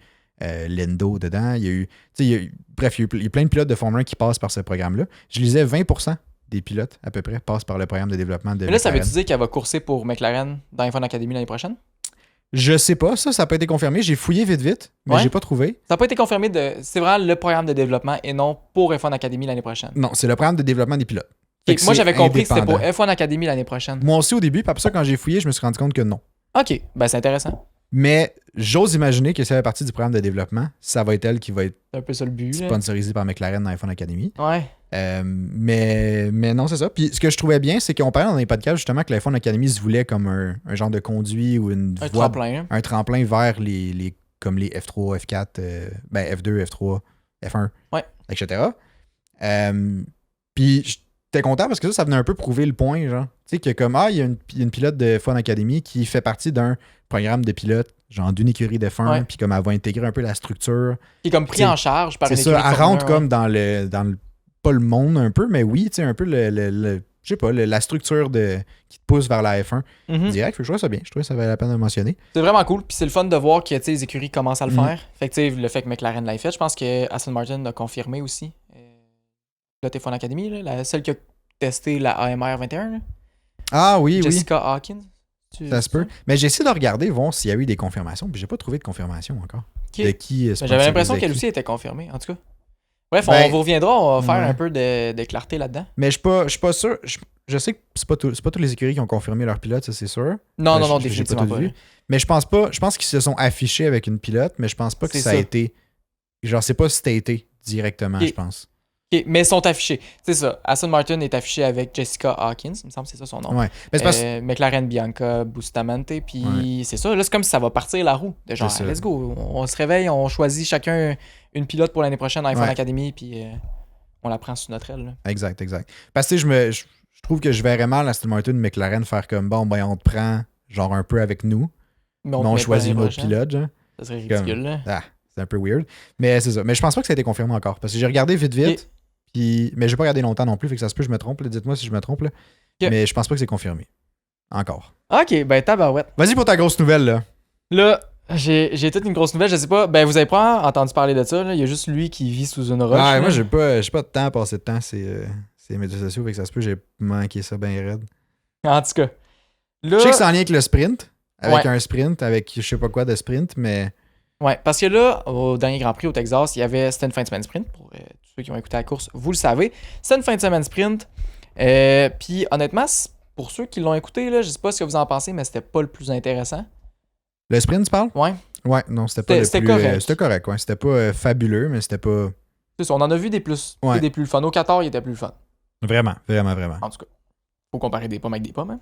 Lando dedans. Il y a eu... il y a eu plein de pilotes de Formule 1 qui passent par ce programme-là. Je lisais 20% des pilotes, à peu près, passent par le programme de développement de McLaren. Mais là, ça veut-tu dire qu'elle va courser pour McLaren dans F1 Academy l'année prochaine? Je sais pas, ça n'a pas été confirmé. J'ai fouillé vite, mais j'ai pas trouvé. Ça n'a pas été confirmé. C'est vraiment le programme de développement et non pour F1 Academy l'année prochaine. Non, c'est le programme de développement des pilotes. Moi, j'avais compris que c'était pour F1 Academy l'année prochaine. Moi aussi au début, puis après ça, quand j'ai fouillé, je me suis rendu compte que non. OK, ben c'est intéressant. Mais j'ose imaginer que si elle fait partie du programme de développement, ça va être elle qui va être un peu ça le but, sponsorisée par McLaren dans F1 Academy. Ouais. Mais non, c'est ça. Puis ce que je trouvais bien, c'est qu'on parlait dans les podcasts justement que la F1 Academy se voulait comme un genre de conduit ou un tremplin vers les comme les F3, F4, F2, F3, F1, etc. Puis j'étais content parce que ça venait un peu prouver le point, genre. Tu sais, que comme, il y a une pilote de F1 Academy qui fait partie d'un programme de pilote, genre d'une écurie de F1, puis comme elle va intégrer un peu la structure. Qui est comme pris en charge par une écurie. C'est ça, elle rentre comme dans le pas le monde un peu, mais oui, tu sais, un peu je sais pas, la structure qui te pousse vers la F1. Direct, je trouvais ça bien. Je trouvais que ça valait la peine de le mentionner. C'est vraiment cool. Puis c'est le fun de voir que les écuries commencent à le faire. Fait que le fait que McLaren l'ait fait, je pense que Aston Martin l'a confirmé aussi. La F1 Academy, celle qui a testé la AMR 21. Là. Ah oui, Jessica Hawkins. Ça se peut. Mais j'ai essayé de regarder, voir s'il y a eu des confirmations, puis j'ai pas trouvé de confirmation encore. De qui j'avais l'impression qu'elle aussi était confirmée, en tout cas. Bref, on vous reviendra, on va faire un peu de clarté là-dedans. Mais je suis pas sûr. Je sais que c'est pas toutes les écuries qui ont confirmé leur pilote, ça c'est sûr. Non, définitivement pas. Mais je pense qu'ils se sont affichés avec une pilote, mais je pense pas que ça a été. Genre, c'est pas staté directement, je pense. Okay, mais ils sont affichés. C'est ça. Aston Martin est affiché avec Jessica Hawkins, il me semble que c'est ça son nom. Ouais. Mais McLaren Bianca Bustamante, puis c'est ça. Là, c'est comme si ça va partir la roue. De genre, let's go. On se réveille, on choisit chacun une pilote pour l'année prochaine dans F1 Academy, puis on la prend sous notre aile. Là. Exact. Parce que je je trouve que je verrais mal Aston Martin et McLaren faire comme bon, ben on te prend genre un peu avec nous, mais on choisit notre pilote, genre. Ça serait ridicule, là. Ah, c'est un peu weird. Mais c'est ça. Mais je pense pas que ça a été confirmé encore. Parce que j'ai regardé vite. Puis, mais j'ai pas regardé longtemps non plus. Fait que ça se peut que je me trompe. Là. Dites-moi si je me trompe. Là. Mais je pense pas que c'est confirmé. Encore. Ok, ben tabarouette. Vas-y pour ta grosse nouvelle, là. Là, j'ai toute une grosse nouvelle. Je sais pas. Ben, vous avez pas entendu parler de ça. Là. Il y a juste lui qui vit sous une roche. Ah, moi, j'ai pas de temps à passer de temps. C'est les médias sociaux. Fait que ça se peut que j'ai manqué ça bien raide. En tout cas. Là... Je sais que c'est en lien avec le sprint. Avec un sprint. Avec je sais pas quoi de sprint. Mais. Ouais, parce que là, au dernier Grand Prix au Texas, c'était une fin de semaine sprint. Pour tous ceux qui ont écouté la course, vous le savez. C'était une fin de semaine sprint. Puis honnêtement, pour ceux qui l'ont écouté, là, je sais pas ce que vous en pensez, mais c'était pas le plus intéressant. Le sprint, tu parles? Ouais. Ouais, non, c'était pas le plus... correct. C'était correct, ouais. C'était pas fabuleux, mais c'était pas... C'est ça, on en a vu des plus, des plus fun. Au 14, il était plus fun. Vraiment. En tout cas, faut comparer des pommes avec des pommes, hein.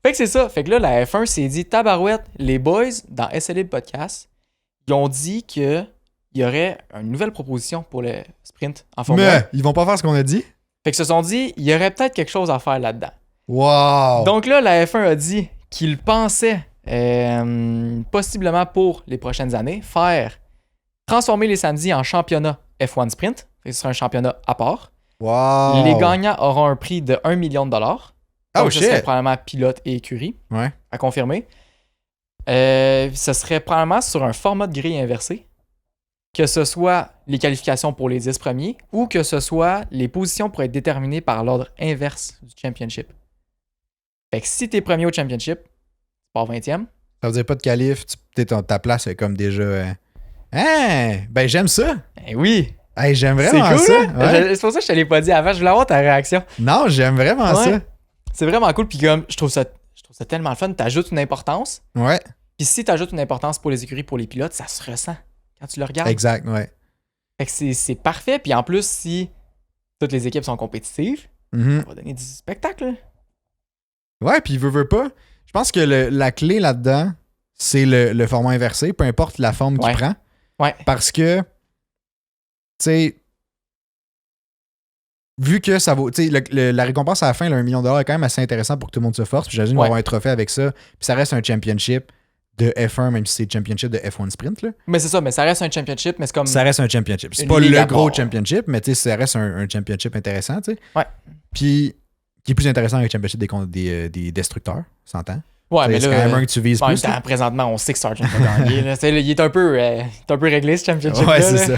Fait que c'est ça. Fait que là, la F1 s'est dit, tabarouette, les boys, dans SLA Podcast, ils ont dit qu'il y aurait une nouvelle proposition pour le sprint en Formule 1. Mais ils vont pas faire ce qu'on a dit? Fait qu'ils se sont dit, il y aurait peut-être quelque chose à faire là-dedans. Wow! Donc là, la F1 a dit qu'ils pensaient, possiblement pour les prochaines années, transformer les samedis en championnat F1 Sprint. Fait que ce sera un championnat à part. Wow! Les gagnants auront un prix de $1 million. Donc, ce serait probablement pilote et écurie. Ouais. À confirmer. Ce serait probablement sur un format de grille inversé. Que ce soit les qualifications pour les 10 premiers ou que ce soit les positions pour être déterminées par l'ordre inverse du championship. Fait que si t'es premier au championship, tu pars 20e. Ça veut dire pas de qualif, ta place est comme déjà... Hein? Ben j'aime ça! Ben oui! Hey, j'aime vraiment cool, ça! Hein? Ouais. C'est pour ça que je te l'ai pas dit avant, je voulais avoir ta réaction. Non, j'aime vraiment ça! C'est vraiment cool, puis comme je trouve ça tellement le fun, t'ajoutes une importance. Ouais. Puis si t'ajoutes une importance pour les écuries, pour les pilotes, ça se ressent quand tu le regardes. Exact, ouais. Fait que c'est parfait, puis en plus, si toutes les équipes sont compétitives, ça va donner du spectacle. Ouais, puis veut pas. Je pense que la clé là-dedans, c'est le format inversé, peu importe la forme qu'il prend. Ouais. Parce que, tu sais, vu que ça vaut. Tu sais, la récompense à la fin, là, $1 million, est quand même assez intéressant pour que tout le monde se force. Puis j'imagine qu'il va y avoir un trophée avec ça. Puis ça reste un championship de F1, même si c'est championship de F1 Sprint. Là. Mais c'est ça, mais ça reste un championship, mais c'est comme. Ça reste un championship. C'est pas le gros championship, mais tu sais, ça reste un championship intéressant, tu sais. Ouais. Puis, qui est plus intéressant qu'un championship des destructeurs, s'entend? Ouais, mais là. C'est quand même un que tu vises plus. Présentement, on sait que Sargent va gagner. Là. Il est un peu réglé, ce championship. Ouais, c'est ça.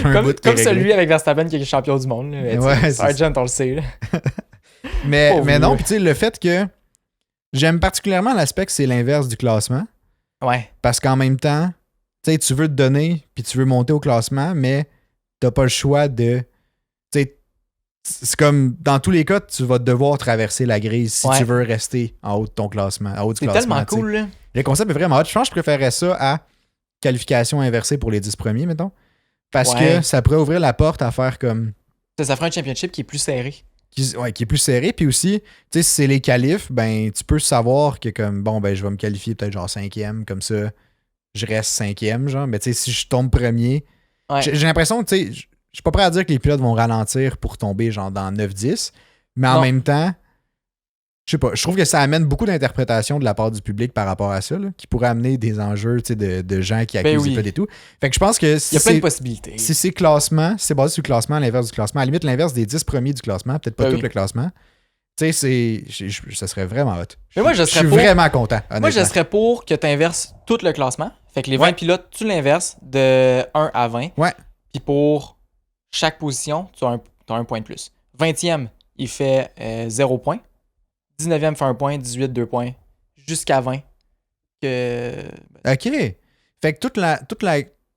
Comme celui avec Verstappen qui est champion du monde. Là. Ouais, Sargent, on le sait. Là. mais non, puis tu sais, le fait que j'aime particulièrement l'aspect que c'est l'inverse du classement. Ouais. Parce qu'en même temps, tu sais, tu veux te donner, puis tu veux monter au classement, mais t'as pas le choix de. Tu sais, c'est comme dans tous les cas, tu vas devoir traverser la grille si tu veux rester en haut de ton classement. En haut du classement. C'est tellement cool, là. Le concept est vraiment hot. Je pense que je préférerais ça à qualification inversée pour les 10 premiers, mettons. Parce que ça pourrait ouvrir la porte à faire comme. Ça ferait un championship qui est plus serré. Qui est plus serré. Puis aussi, tu sais, si c'est les qualifs, ben, tu peux savoir que comme, bon, ben, je vais me qualifier peut-être genre 5e, comme ça, je reste 5e, genre. Mais tu sais, si je tombe premier, j'ai l'impression que, tu sais, je suis pas prêt à dire que les pilotes vont ralentir pour tomber genre dans 9-10, mais en même temps, je sais pas, je trouve que ça amène beaucoup d'interprétations de la part du public par rapport à ça, là, qui pourrait amener des enjeux, tu sais, de gens qui accusent les pilotes et tout. Fait que je pense que il y a plein de possibilités. Si c'est classement, si c'est basé sur le classement, à l'inverse du classement, à la limite l'inverse des 10 premiers du classement, peut-être pas tout le classement. Tu sais, ça serait vraiment hot. Mais moi, je serais vraiment content. Honnêtement. Moi, je serais pour que tu inverses tout le classement. Fait que les 20 pilotes, tu l'inverses de 1 à 20. Ouais. Puis pour chaque position, tu as un point de plus. 20e, il fait 0 point. 19e fait 1 point, 18, 2 points. Jusqu'à 20. OK. Fait que toute la...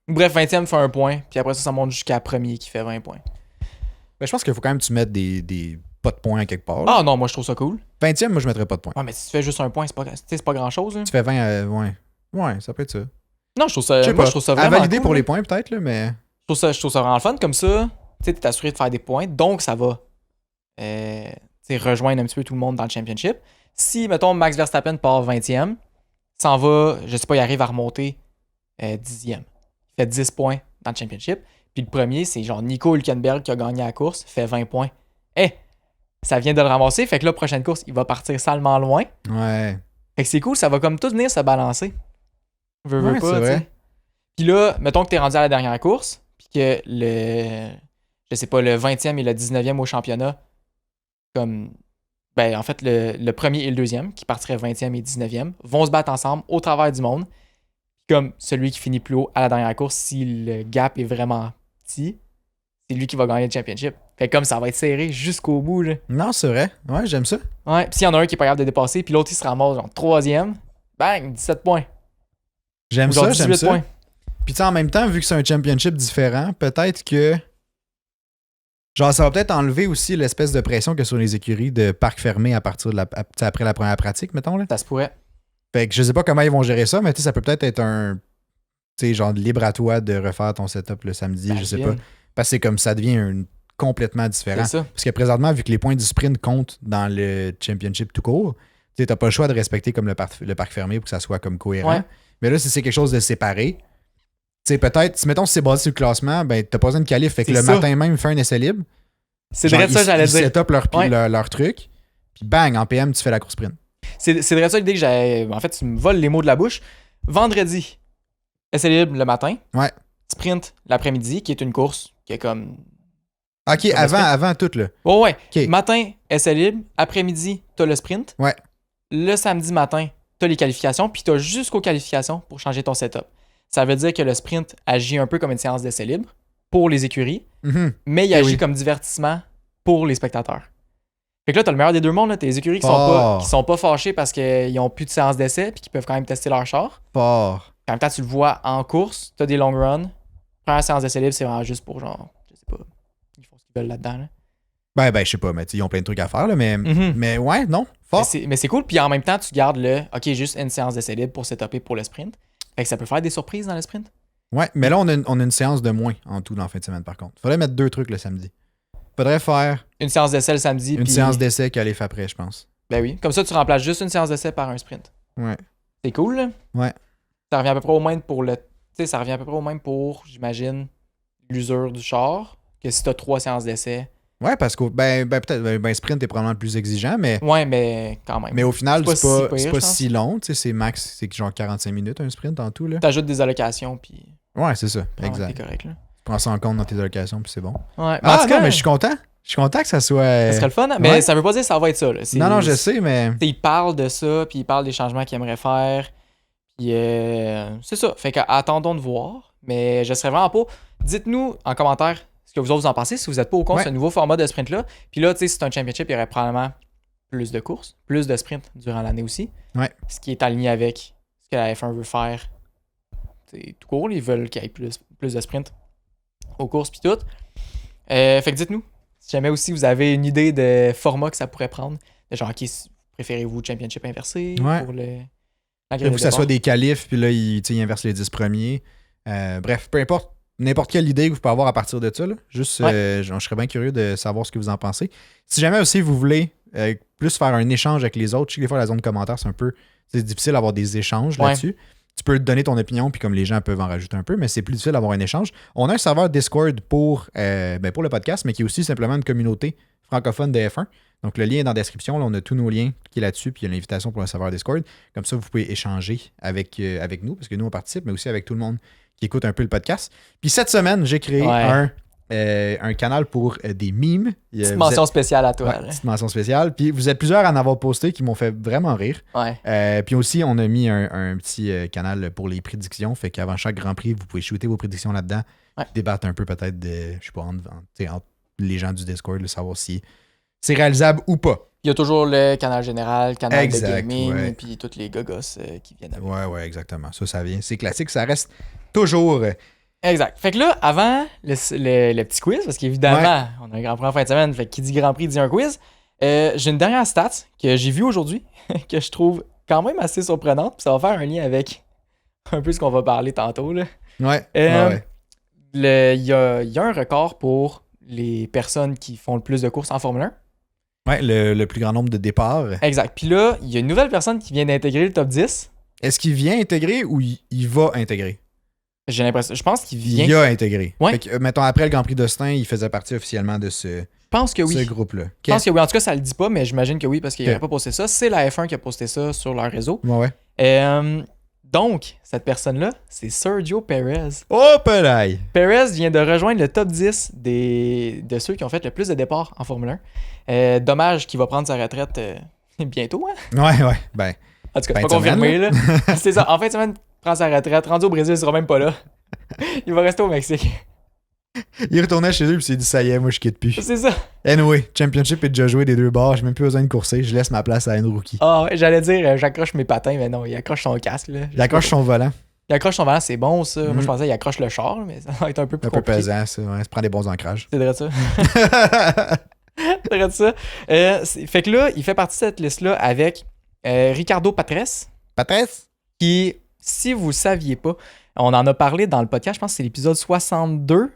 Bref, 20e fait 1 point. Puis après ça monte jusqu'à premier qui fait 20 points. Ben, je pense qu'il faut quand même que tu mettes des pas de points quelque part. Ah non, moi je trouve ça cool. 20e, moi je mettrais pas de points. Ouais, mais si tu fais juste 1 point, c'est pas grand chose. Hein. Tu fais 20, ouais, ça peut être ça. Non, je trouve ça vraiment à valider cool, pour les points peut-être, là, mais... Je trouve ça vraiment fun comme ça. Tu sais, t'es assuré de faire des points, donc ça va rejoindre un petit peu tout le monde dans le championship. Si, mettons, Max Verstappen part 20e, s'en va, je sais pas, il arrive à remonter 10e. Il fait 10 points dans le championship. Puis le premier, c'est genre Nico Hülkenberg qui a gagné la course, fait 20 points. ça vient de le ramasser. Fait que là, prochaine course, il va partir salement loin. Ouais. Fait que c'est cool, ça va comme tout venir se balancer. Veux Ouais, pas, c'est tu vrai. sais. Puis là, mettons que t'es rendu à la dernière course, puis que je sais pas, le 20e et le 19e au championnat, comme, ben en fait, le premier et le deuxième, qui partiraient 20e et 19e, vont se battre ensemble au travers du monde. Comme celui qui finit plus haut à la dernière course, si le gap est vraiment petit, c'est lui qui va gagner le championship. Fait que comme ça va être serré jusqu'au bout, là. Non, c'est vrai. Ouais, j'aime ça. Ouais, pis s'il y en a un qui est pas capable de dépasser, puis l'autre il se ramasse genre 3e, bang, 17 points. J'aime Ou genre ça, j'aime 18 ça. points. Puis tu sais, en même temps, vu que c'est un championship différent, peut-être que. Genre, ça va peut-être enlever aussi l'espèce de pression que sur les écuries de parc fermé à partir de après la première pratique, mettons. Là. Ça se pourrait. Fait que je sais pas comment ils vont gérer ça, mais tu sais, ça peut peut-être être un. Tu sais, genre libre à toi de refaire ton setup le samedi, je sais pas. Parce que c'est comme ça devient complètement différent. C'est ça. Parce que présentement, vu que les points du sprint comptent dans le championship tout court, tu sais, t'as pas le choix de respecter comme le parc fermé pour que ça soit comme cohérent. Ouais. Mais là, si c'est quelque chose de séparé, tu sais, peut-être, si mettons si c'est basé sur le classement, ben t'as pas besoin de qualif. Fait que C'est le ça. matin même, fais un essai libre. C'est Genre, vrai de ça, j'allais ils dire. set up Ouais. leur truc, puis bang, en PM, tu fais la course sprint. C'est vrai de ça l'idée que j'avais. En fait, tu me voles les mots de la bouche. Vendredi, essai libre le matin. Ouais. Sprint l'après-midi, qui est une course qui est comme. Ok, Comme le sprint. avant tout, là. Oh ouais. Ok. Matin, essai libre. Après-midi, t'as le sprint. Ouais. Le samedi matin, t'as les qualifications, puis t'as jusqu'aux qualifications pour changer ton setup. Ça veut dire que le sprint agit un peu comme une séance d'essai libre pour les écuries, Mhm. mais il Eh agit oui. comme divertissement pour les spectateurs. Fait que là, t'as le meilleur des deux mondes, là. T'as les écuries qui Fort. sont pas fâchés parce qu'ils ont plus de séance d'essai puis qu'ils peuvent quand même tester leur char. Fort. En même temps, tu le vois en course, t'as des long runs. Première séance d'essai libre, c'est vraiment juste pour genre, je sais pas, ils font ce qu'ils veulent là-dedans. Là. Ben, je sais pas, mais tu sais, ils ont plein de trucs à faire, là, mais, Mhm. mais ouais, non, fort. Mais c'est cool, puis en même temps, tu gardes OK, juste une séance d'essai libre pour setuper pour le sprint. Fait que ça peut faire des surprises dans le sprint. Ouais, mais là, on a une séance de moins en tout dans la fin de semaine, par contre. Faudrait mettre 2 trucs le samedi. Faudrait faire Une séance d'essai le samedi. une puis- séance d'essai qualif après, je pense. Ben oui. Comme ça, tu remplaces juste une séance d'essai par un sprint. Ouais. C'est cool, là. Ouais. Ça revient à peu près au même pour le. Tu sais, ça revient à peu près au même pour, j'imagine, l'usure du char, que si t'as 3 séances d'essai. Ouais, parce que peut-être sprint est probablement le plus exigeant, mais Mais quand même. au final, C'est c'est pas pas, si c'est pire, pas je pense. si long. Tu sais, c'est max, c'est genre 45 minutes un sprint en tout. Là. T'ajoutes des allocations, puis. Ouais, c'est ça. T'es Exact. correct, là. Tu prends ça en compte dans tes allocations, puis c'est bon. Ouais. Ah, En tout cas, non, mais je suis content. Je suis content que ça soit. ça serait le fun, hein? Mais ouais. ça veut pas dire que ça va être ça, là. Non, je sais, mais. T'sais, il parle de ça, puis il parle des changements qu'il aimerait faire. Puis c'est ça. Fait qu'attendons de voir. Mais je serais vraiment pas. Dites-nous en commentaire ce que vous autres vous en pensez, si vous êtes pas au compte de ce nouveau format de sprint-là. Puis là, tu sais, si c'est un championship, il y aurait probablement plus de courses, plus de sprints durant l'année aussi. Ouais. Ce qui est aligné avec ce que la F1 veut faire. C'est tout court, ils veulent qu'il y ait plus de sprints aux courses puis tout. Fait que dites-nous. Si jamais aussi vous avez une idée de format que ça pourrait prendre. De genre, préférez-vous championship inversé Ouais. pour le. Que ça soit des qualifs, puis là, ils inversent les 10 premiers. Bref, peu importe, n'importe quelle idée que vous pouvez avoir à partir de ça. Là. Juste, je serais bien curieux de savoir ce que vous en pensez. Si jamais aussi vous voulez plus faire un échange avec les autres, je sais que des fois, la zone de commentaires, c'est difficile d'avoir des échanges là-dessus. Tu peux donner ton opinion, puis comme les gens peuvent en rajouter un peu, mais c'est plus difficile d'avoir un échange. On a un serveur Discord pour le podcast, mais qui est aussi simplement une communauté francophone de F1. Donc, le lien est dans la description. Là, on a tous nos liens qui est là-dessus, puis il y a l'invitation pour le serveur Discord. Comme ça, vous pouvez échanger avec nous, parce que nous, on participe, mais aussi avec tout le monde qui écoute un peu le podcast. Puis cette semaine, j'ai créé un canal pour des memes. Petite mention spéciale à toi. Petite mention spéciale. Puis vous êtes plusieurs à en avoir posté qui m'ont fait vraiment rire. Ouais. Puis aussi, on a mis un petit canal pour les prédictions. Fait qu'avant chaque Grand Prix, vous pouvez shooter vos prédictions là-dedans. Ouais. Débattre un peu peut-être de, je sais pas, entre les gens du Discord, de savoir si c'est réalisable ou pas. Il y a toujours le canal général, canal Exact, de gaming, ouais. puis tous les gogos qui viennent avec. Ouais, exactement. Ça vient. C'est classique. Ça reste toujours. Exact. Fait que là, avant le petit quiz, parce qu'évidemment, on a un Grand Prix en fin de semaine, fait que qui dit Grand Prix dit un quiz. J'ai une dernière stat que j'ai vue aujourd'hui, que je trouve quand même assez surprenante, puis ça va faire un lien avec un peu ce qu'on va parler tantôt. Là. Ouais. Il y a un record pour les personnes qui font le plus de courses en Formule 1. Ouais, le plus grand nombre de départs. Exact. Puis là, il y a une nouvelle personne qui vient d'intégrer le top 10. Est-ce qu'il vient intégrer ou il va intégrer? J'ai l'impression. Je pense qu'il vient. Il a intégré. Ouais. Fait que, mettons, après le Grand Prix d'Austin, il faisait partie officiellement de ce pense que oui. ce groupe-là. Je pense que oui. En tout cas, ça le dit pas, mais j'imagine que oui, parce qu'il Ok. n'aurait pas posté ça. C'est la F1 qui a posté ça sur leur réseau. Ouais. Donc, cette personne-là, c'est Sergio Perez. Oh, pelaille! Perez vient de rejoindre le top 10 de ceux qui ont fait le plus de départs en Formule 1. Dommage qu'il va prendre sa retraite bientôt, hein? Ouais. Ben, En tout cas, fin c'est de pas confirmé, semaine, là. C'est ça. En fin de semaine, il prend sa retraite. Rendu au Brésil, il sera même pas là. Il va rester au Mexique. il retournait chez eux et il s'est dit ça y est, moi je quitte plus. C'est ça. Anyway, Championship est déjà joué des deux bords, j'ai même plus besoin de courser, je laisse ma place à un rookie. Ah, ouais, j'allais dire, j'accroche mes patins, mais non, il accroche son casque, là. Il accroche son volant, Il accroche son volant, c'est bon, ça. Moi, Mhm. je pensais qu'il accroche le char, mais ça va être un peu plus un peu compliqué. pesant, ça, ouais, ça prend des bons ancrages. C'est vrai ça. C'est vrai ça. Fait que là, il fait partie de cette liste-là avec Ricardo Patrese, Patresse? qui, si vous ne saviez pas, on en a parlé dans le podcast, je pense que c'est l'épisode 62.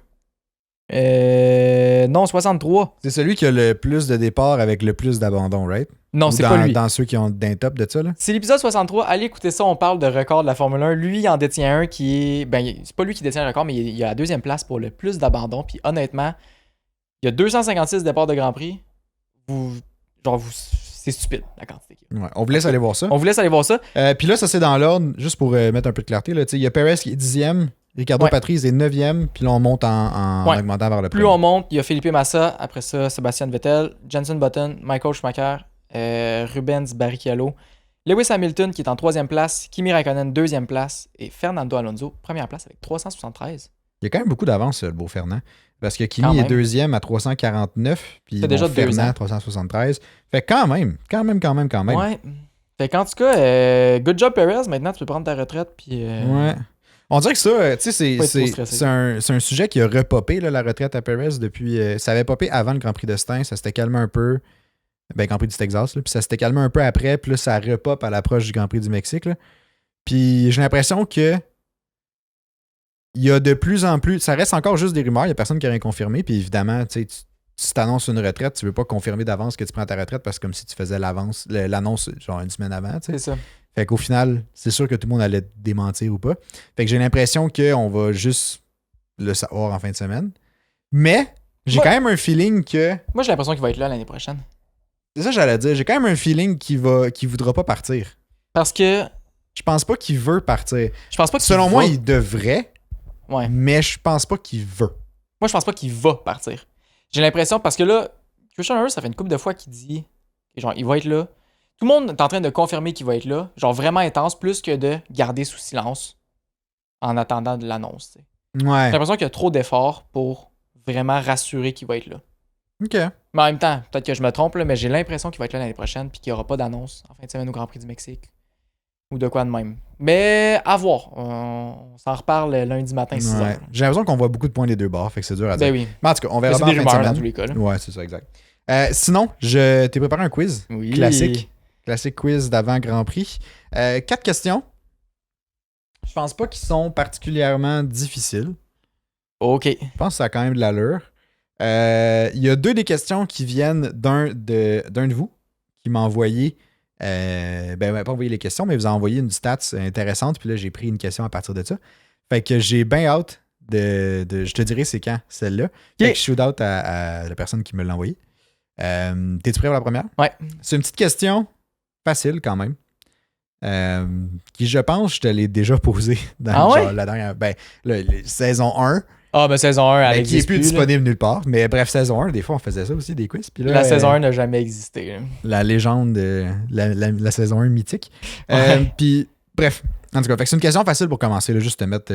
Non, 63. C'est celui qui a le plus de départs avec le plus d'abandon, right? Non, Ou c'est dans, pas lui. dans ceux qui ont d'un top de ça, là? C'est l'épisode 63. Allez écouter ça, on parle de record de la Formule 1. Lui, il en détient un qui est... Ben, c'est pas lui qui détient le record, mais il a la deuxième place pour le plus d'abandon. Puis honnêtement, il y a 256 départs de Grand Prix. C'est stupide, la quantité qu'il y a. Ouais, on vous laisse aller voir ça. On vous laisse aller voir ça. Puis là, ça c'est dans l'ordre, juste pour mettre un peu de clarté, là, il y a Perez qui est 10e, Ricardo Ouais. Patrese est 9e, puis là on monte en Ouais. augmentant vers le Plus premier. on monte, il y a Felipe Massa, après ça, Sebastian Vettel, Jenson Button, Michael Schumacher, Rubens Barrichello, Lewis Hamilton qui est en 3e place, Kimi Raikkonen 2e place et Fernando Alonso 1e place avec 373. Il y a quand même beaucoup d'avance, le beau Fernand. Parce que Quand Kimi est même. 2e à 349, puis C'est déjà bon, 2 Fernand ans. 373. Fait quand même. Ouais. Fait qu'en tout cas, good job Perez, maintenant tu peux prendre ta retraite puis... Ouais. On dirait que ça, tu sais, Pas être trop stressé. c'est un sujet qui a repopé, là, la retraite à Perez, depuis... ça avait popé avant le Grand Prix de Stein, ça s'était calmé un peu. Ben, Grand Prix du Texas, là, puis ça s'était calmé un peu après, puis là, ça repop à l'approche du Grand Prix du Mexique, là. Puis j'ai l'impression que il y a de plus en plus... Ça reste encore juste des rumeurs, il n'y a personne qui a rien confirmé, puis évidemment, tu sais, si t'annonces une retraite, tu veux pas confirmer d'avance que tu prends ta retraite parce que comme si tu faisais l'annonce genre une semaine avant, tu sais. C'est ça. Fait qu'au final, c'est sûr que tout le monde allait démentir ou pas. Fait que j'ai l'impression qu'on va juste le savoir en fin de semaine. Mais j'ai Ouais. quand même un feeling que... Moi, j'ai l'impression qu'il va être là l'année prochaine. C'est ça que j'allais dire. J'ai quand même un feeling qu'il voudra pas partir. Parce que Je pense pas qu'il veut partir. je pense pas qu'il Selon moi, va... il devrait, Ouais. mais je pense pas qu'il veut. Moi, je pense pas qu'il va partir. J'ai l'impression, parce que là, Christian Horner, ça fait une couple de fois qu'il dit, genre, il va être là. Tout le monde est en train de confirmer qu'il va être là, genre vraiment intense, plus que de garder sous silence en attendant de l'annonce. T'sais. Ouais. J'ai l'impression qu'il y a trop d'efforts pour vraiment rassurer qu'il va être là. OK. Mais en même temps, peut-être que je me trompe, là, mais j'ai l'impression qu'il va être là l'année prochaine puis qu'il n'y aura pas d'annonce en fin de semaine au Grand Prix du Mexique. Ou de quoi de même. Mais à voir. On s'en reparle lundi matin, 6h. Ouais. J'ai l'impression qu'on voit beaucoup de points des deux bords, fait que c'est dur à dire. Ben oui. Mais en tout cas, on Mais verra c'est bien des en fin de rumeurs dans semaine. tous les cas. Là. Ouais, c'est ça, exact. Sinon, je t'ai préparé un quiz. Oui. Classique. Classique quiz d'avant Grand Prix. 4 questions. Je pense pas qu'ils sont particulièrement difficiles. OK. Je pense que ça a quand même de l'allure. Il y a 2 des questions qui viennent d'un de vous qui m'a envoyé. Ben, pas envoyé les questions, mais vous a envoyé une stats intéressante. Puis là, j'ai pris une question à partir de ça. Fait que j'ai bien hâte je te dirai c'est quand celle-là. Fait que je shoot out à la personne qui me l'a envoyé. T'es-tu prêt pour la première? Ouais. C'est une petite question facile quand même. Qui, je pense, je te l'ai déjà posée dans genre, la dernière. Ben, saison 1. Ah, ben saison 1, elle Ben, qui est existe plus plus, disponible nulle part. Mais bref, saison 1, des fois, on faisait ça aussi, des quiz. Puis là, la saison 1 n'a jamais existé. Là. La légende, la saison 1 mythique. Ouais. Puis, bref. En tout cas, fait que c'est une question facile pour commencer, là, juste te mettre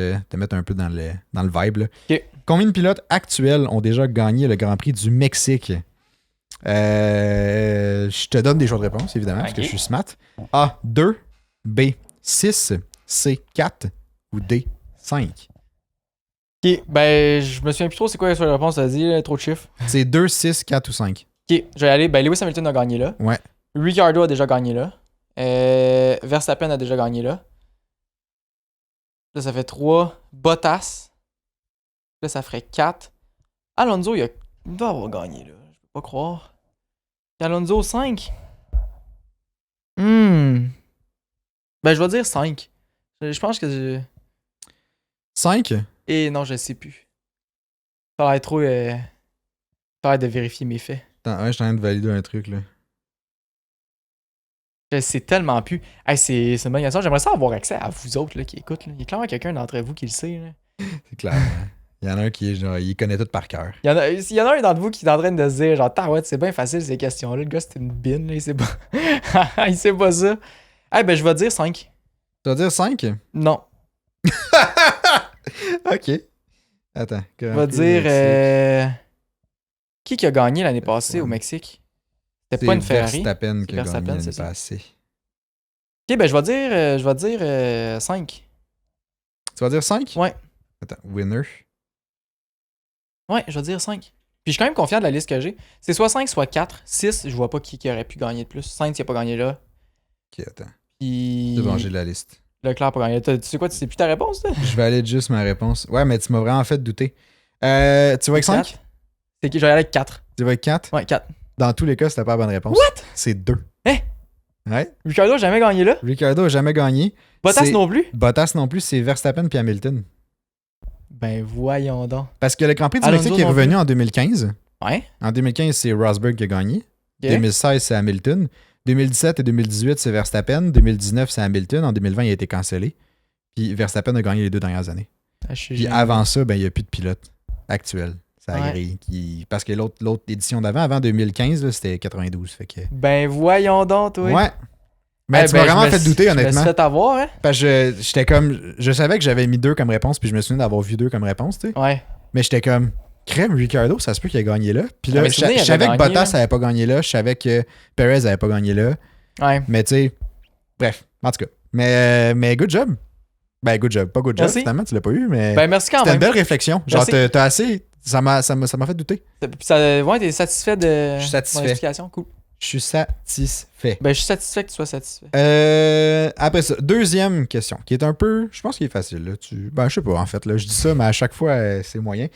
un peu dans le vibe. Là. OK. Combien de pilotes actuels ont déjà gagné le Grand Prix du Mexique? Je te donne des choix de réponse, évidemment, parce que je suis smart. A, 2, B, 6, C, 4 ou D, 5. OK, ben je me souviens plus trop c'est quoi la réponse, t'as dit, là, trop de chiffres. C'est 2, 6, 4 ou 5. OK, je vais aller, ben Lewis Hamilton a gagné là. Ouais. Ricciardo a déjà gagné là. Verstappen a déjà gagné là. Là, ça fait 3. Bottas. Là, ça ferait 4. Alonso, il doit avoir gagné là. Je peux pas croire. Et Alonso, 5. Ben, je vais dire 5. Je pense que... 5? Et non, je sais plus. Ça va être trop... Faire de vérifier mes faits. Attends, ouais, je suis en train de valider un truc, là. Je sais tellement plus. Hey, c'est une bonne question. J'aimerais ça avoir accès à vous autres là, qui écoutent. Là. Il y a clairement quelqu'un d'entre vous qui le sait. Là. C'est clair. Il y en a un qui est genre, il connaît tout par cœur. Il y en a un d'entre vous qui est en train de se dire genre, ouais, c'est bien facile ces questions-là. Le gars, c'était une bine. Là, il sait pas. Il sait pas ça. Eh ben, je vais dire 5. Tu vas dire 5? Non. Ok. Attends. Je vais dire. Qui a gagné l'année passée au Mexique? C'était pas une Ferrari. Verstappen qui a gagné Verstappen, l'année c'est ça. passée. Ok, ben je vais dire 5. Tu vas dire 5? Ouais. Attends, winner. Ouais, je vais dire 5. Puis je suis quand même confiant de la liste que j'ai. C'est soit 5, soit 4. 6, je vois pas qui aurait pu gagner de plus. 5, il a pas gagné là. Ok, attends. Puis. C'est bon, j'ai la liste. Leclerc a pas gagné. Tu sais quoi, tu sais plus ta réponse, là? Je vais aller juste ma réponse. Ouais, mais tu m'as vraiment fait douter. Tu vas avec 5? C'est qui? Je vais aller avec 4. Tu vas avec 4? Ouais, 4. Dans tous les cas, c'était pas la bonne réponse. What? C'est 2. Hein? Ouais. Ricardo a jamais gagné là? Ricardo a jamais gagné. Bottas non plus? Bottas non plus, c'est Verstappen puis Hamilton. Ben voyons donc. Parce que le Grand Prix du Alonso Mexique est non revenu plus. en 2015. Ouais. En 2015, c'est Rosberg qui a gagné. Ok. 2016, c'est Hamilton. 2017 et 2018, c'est Verstappen. 2019, c'est Hamilton. En 2020, il a été cancellé. Puis Verstappen a gagné les 2 dernières années. Ah, je suis Puis gêné. avant ça, ben, il n'y a plus de pilote actuel. Ça a Ouais. grillé. Parce que l'autre édition d'avant, avant 2015, là, c'était 92. Fait que... Ben voyons donc, toi. Ouais. Mais tu m'as vraiment fait douter, honnêtement. Je me suis fait avoir, hein? Parce que j'étais comme. Je savais que j'avais mis 2 comme réponse, puis je me souviens d'avoir vu 2 comme réponse, tu sais. Ouais. Mais j'étais comme. Crème, Ricardo, ça se peut qu'il ait gagné là. Puis là, Ah, mais je souvenez, il avait savais que gagné, Bottas là. n'avait pas gagné là. Je savais que Perez n'avait pas gagné là. Ouais. Mais tu sais. Bref, en tout cas. Mais good job. Ben, good job. Pas good job, Merci. finalement, tu l'as pas eu, mais. Ben merci quand C'était une même. belle réflexion. Genre, Merci. t'as assez. Ça m'a fait douter. Puis ça, ouais, t'es satisfait de Je suis satisfait. mon explication? Cool. Je suis satisfait. Ben je suis satisfait que tu sois satisfait. Après ça, deuxième question, qui est un peu. Je pense qu'il est facile. Là. Ben, je sais pas, en fait. Là, je dis ça, mais à chaque fois, c'est moyen.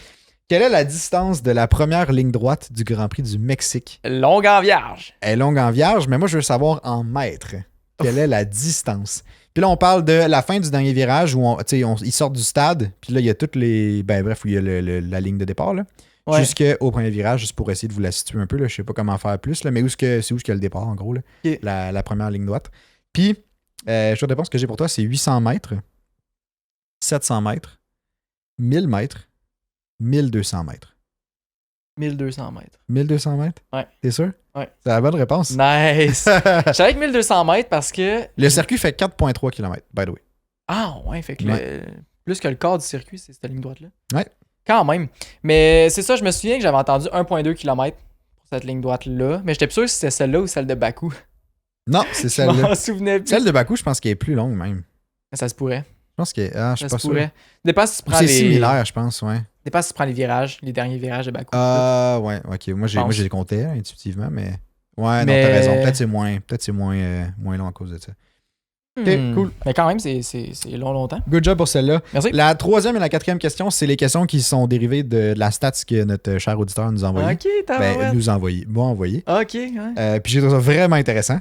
Quelle est la distance de la première ligne droite du Grand Prix du Mexique? Longue en vierge. Elle est longue en vierge, mais moi, je veux savoir en mètres. Quelle est la distance? Puis là, on parle de la fin du dernier virage où ils sortent du stade. Puis là, il y a toutes les. Ben, bref, où il y a la ligne de départ. Là. Ouais. Jusqu'au premier virage, juste pour essayer de vous la situer un peu. Là. Je sais pas comment faire plus, là, mais c'est où qu'il y a le départ, en gros. Là. Ok. La première ligne droite. Puis, je réponse que j'ai pour toi, c'est 800 mètres, 700 mètres, 1000 mètres, 1200 mètres. 1200 mètres. 1200 mètres? Ouais. T'es sûr? Ouais. C'est la bonne réponse. Nice. Je savais que 1200 mètres parce que. Le circuit fait 4,3 km, by the way. Ah ouais, fait que Ouais. plus que le quart du circuit, c'est cette ligne droite-là. Ouais. Quand même. Mais c'est ça, je me souviens que j'avais entendu 1,2 km pour cette ligne droite-là. Mais j'étais plus sûr si c'était celle-là ou celle de Bakou. Non, c'est Je celle-là. m'en souvenais plus. Celle de Bakou, je pense qu'elle est plus longue même. Ça se pourrait. Je pense qu'elle. Ah, je suis Ça pas se sûr. pourrait. Dépend si tu prends C'est les. similaire, je pense, ouais. Dépend si tu prends les virages, les derniers virages de Bakou. Ah, ouais, ok. Moi, pense. j'ai compté intuitivement, mais. Ouais, non, Mais- t'as raison. Peut-être c'est moins long à cause de ça. Ok, cool. Mais quand même, c'est longtemps. Good job pour celle-là. Merci. La troisième et la quatrième question, c'est les questions qui sont dérivées de la stats que notre cher auditeur nous a envoyé. Ok, t'as M'a envoyé. Ok, ouais. Puis j'ai trouvé ça vraiment intéressant.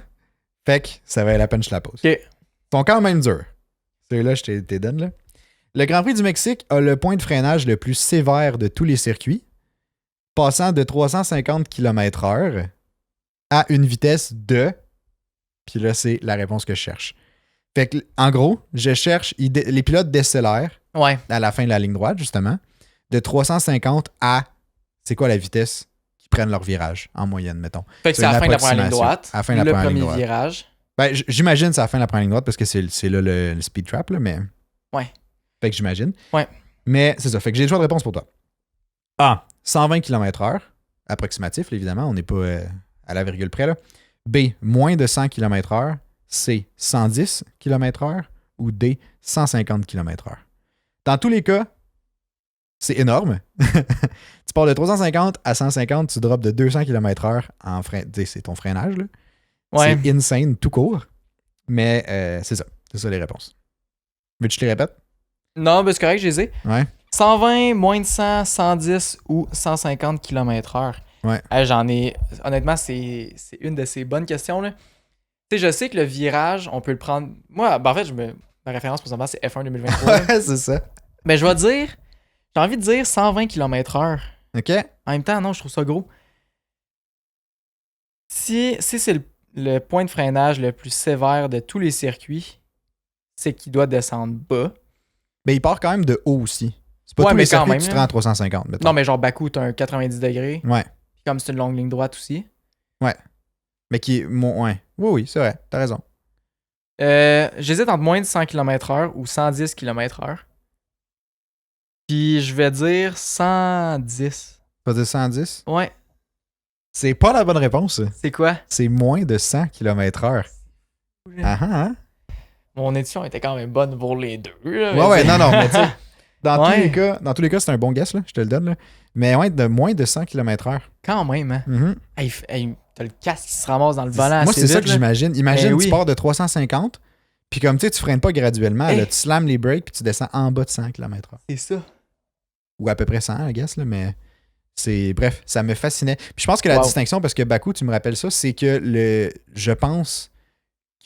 Fait que ça va la peine que je la pose. Ok. Ils sont quand même durs. Celui-là, je t'ai donne, là. Le Grand Prix du Mexique a le point de freinage le plus sévère de tous les circuits, passant de 350 km/h à une vitesse de... Puis là, c'est la réponse que je cherche. Fait que, en gros, je cherche... Les pilotes décélèrent Ouais. à la fin de la ligne droite, justement, de 350 à... C'est quoi la vitesse qu'ils prennent leur virage, en moyenne, mettons? Fait que C'est c'est à la une fin de la première ligne approximation. droite. À la fin de la le première premier ligne droite. virage. Ben, j'imagine que c'est à la fin de la première ligne droite parce que c'est là le speed trap, là, mais... Ouais. Fait que j'imagine. Ouais. Mais c'est ça. Fait que j'ai le choix de réponse pour toi. A. 120 km/h. Approximatif, là, évidemment. On n'est pas à la virgule près, là. B. Moins de 100 km/h. C. 110 km/h. Ou D. 150 km/h. Dans tous les cas, c'est énorme. Tu pars de 350 à 150, tu drops de 200 km/h en frein. C'est ton freinage, là. Ouais. C'est insane, tout court. Mais c'est ça. C'est ça les réponses. Veux-tu que je te les répète? Non, ben c'est correct, je les ai. Ouais. 120, moins de 100, 110 ou 150 km/h. Ouais. J'en ai. Honnêtement, c'est une de ces bonnes questions, là. Tu sais, je sais que le virage, on peut le prendre. Moi, ben en fait, ma référence pour c'est F1 2023. là. Ouais, c'est ça. Mais je vais dire. J'ai envie de dire 120 km/h. OK? En même temps, non, je trouve ça gros. Si c'est le point de freinage le plus sévère de tous les circuits, c'est qu'il doit descendre bas. Mais il part quand même de haut aussi. C'est pas Ouais, tous mais les quand circuits même, que tu te là. rends à 350, mettons. Non, mais genre Bakou, t'as un 90 degrés. Ouais. Puis comme c'est une longue ligne droite aussi. Mais qui est... Ouais. Oui, c'est vrai. T'as raison. J'hésite entre moins de 100 km/h ou 110 km/h. Puis je vais dire 110. Tu vas dire 110? Ouais. C'est pas la bonne réponse. C'est quoi? C'est moins de 100 km/h. Ah ah, hein? Mon édition était quand même bonne pour les deux. Là, Ouais, non, mais tu sais, dans Ouais. tous les cas, c'est un bon guess, là, je te le donne. Là. Mais ouais, de moins de 100 km/h. Quand même, hein. Mhm. Hey, t'as le casque qui se ramasse dans le volant. Moi, assez c'est ça vite, que là. j'imagine. Imagine, Ben tu oui. pars de 350, puis comme tu sais, tu freines pas graduellement, Hey. là, tu slams les brakes, puis tu descends en bas de 100 km/h. C'est ça. Ou à peu près 100, I guess, là, mais c'est... Bref, ça me fascinait. Puis je pense que la Wow. distinction, parce que Bakou, tu me rappelles ça, c'est que je pense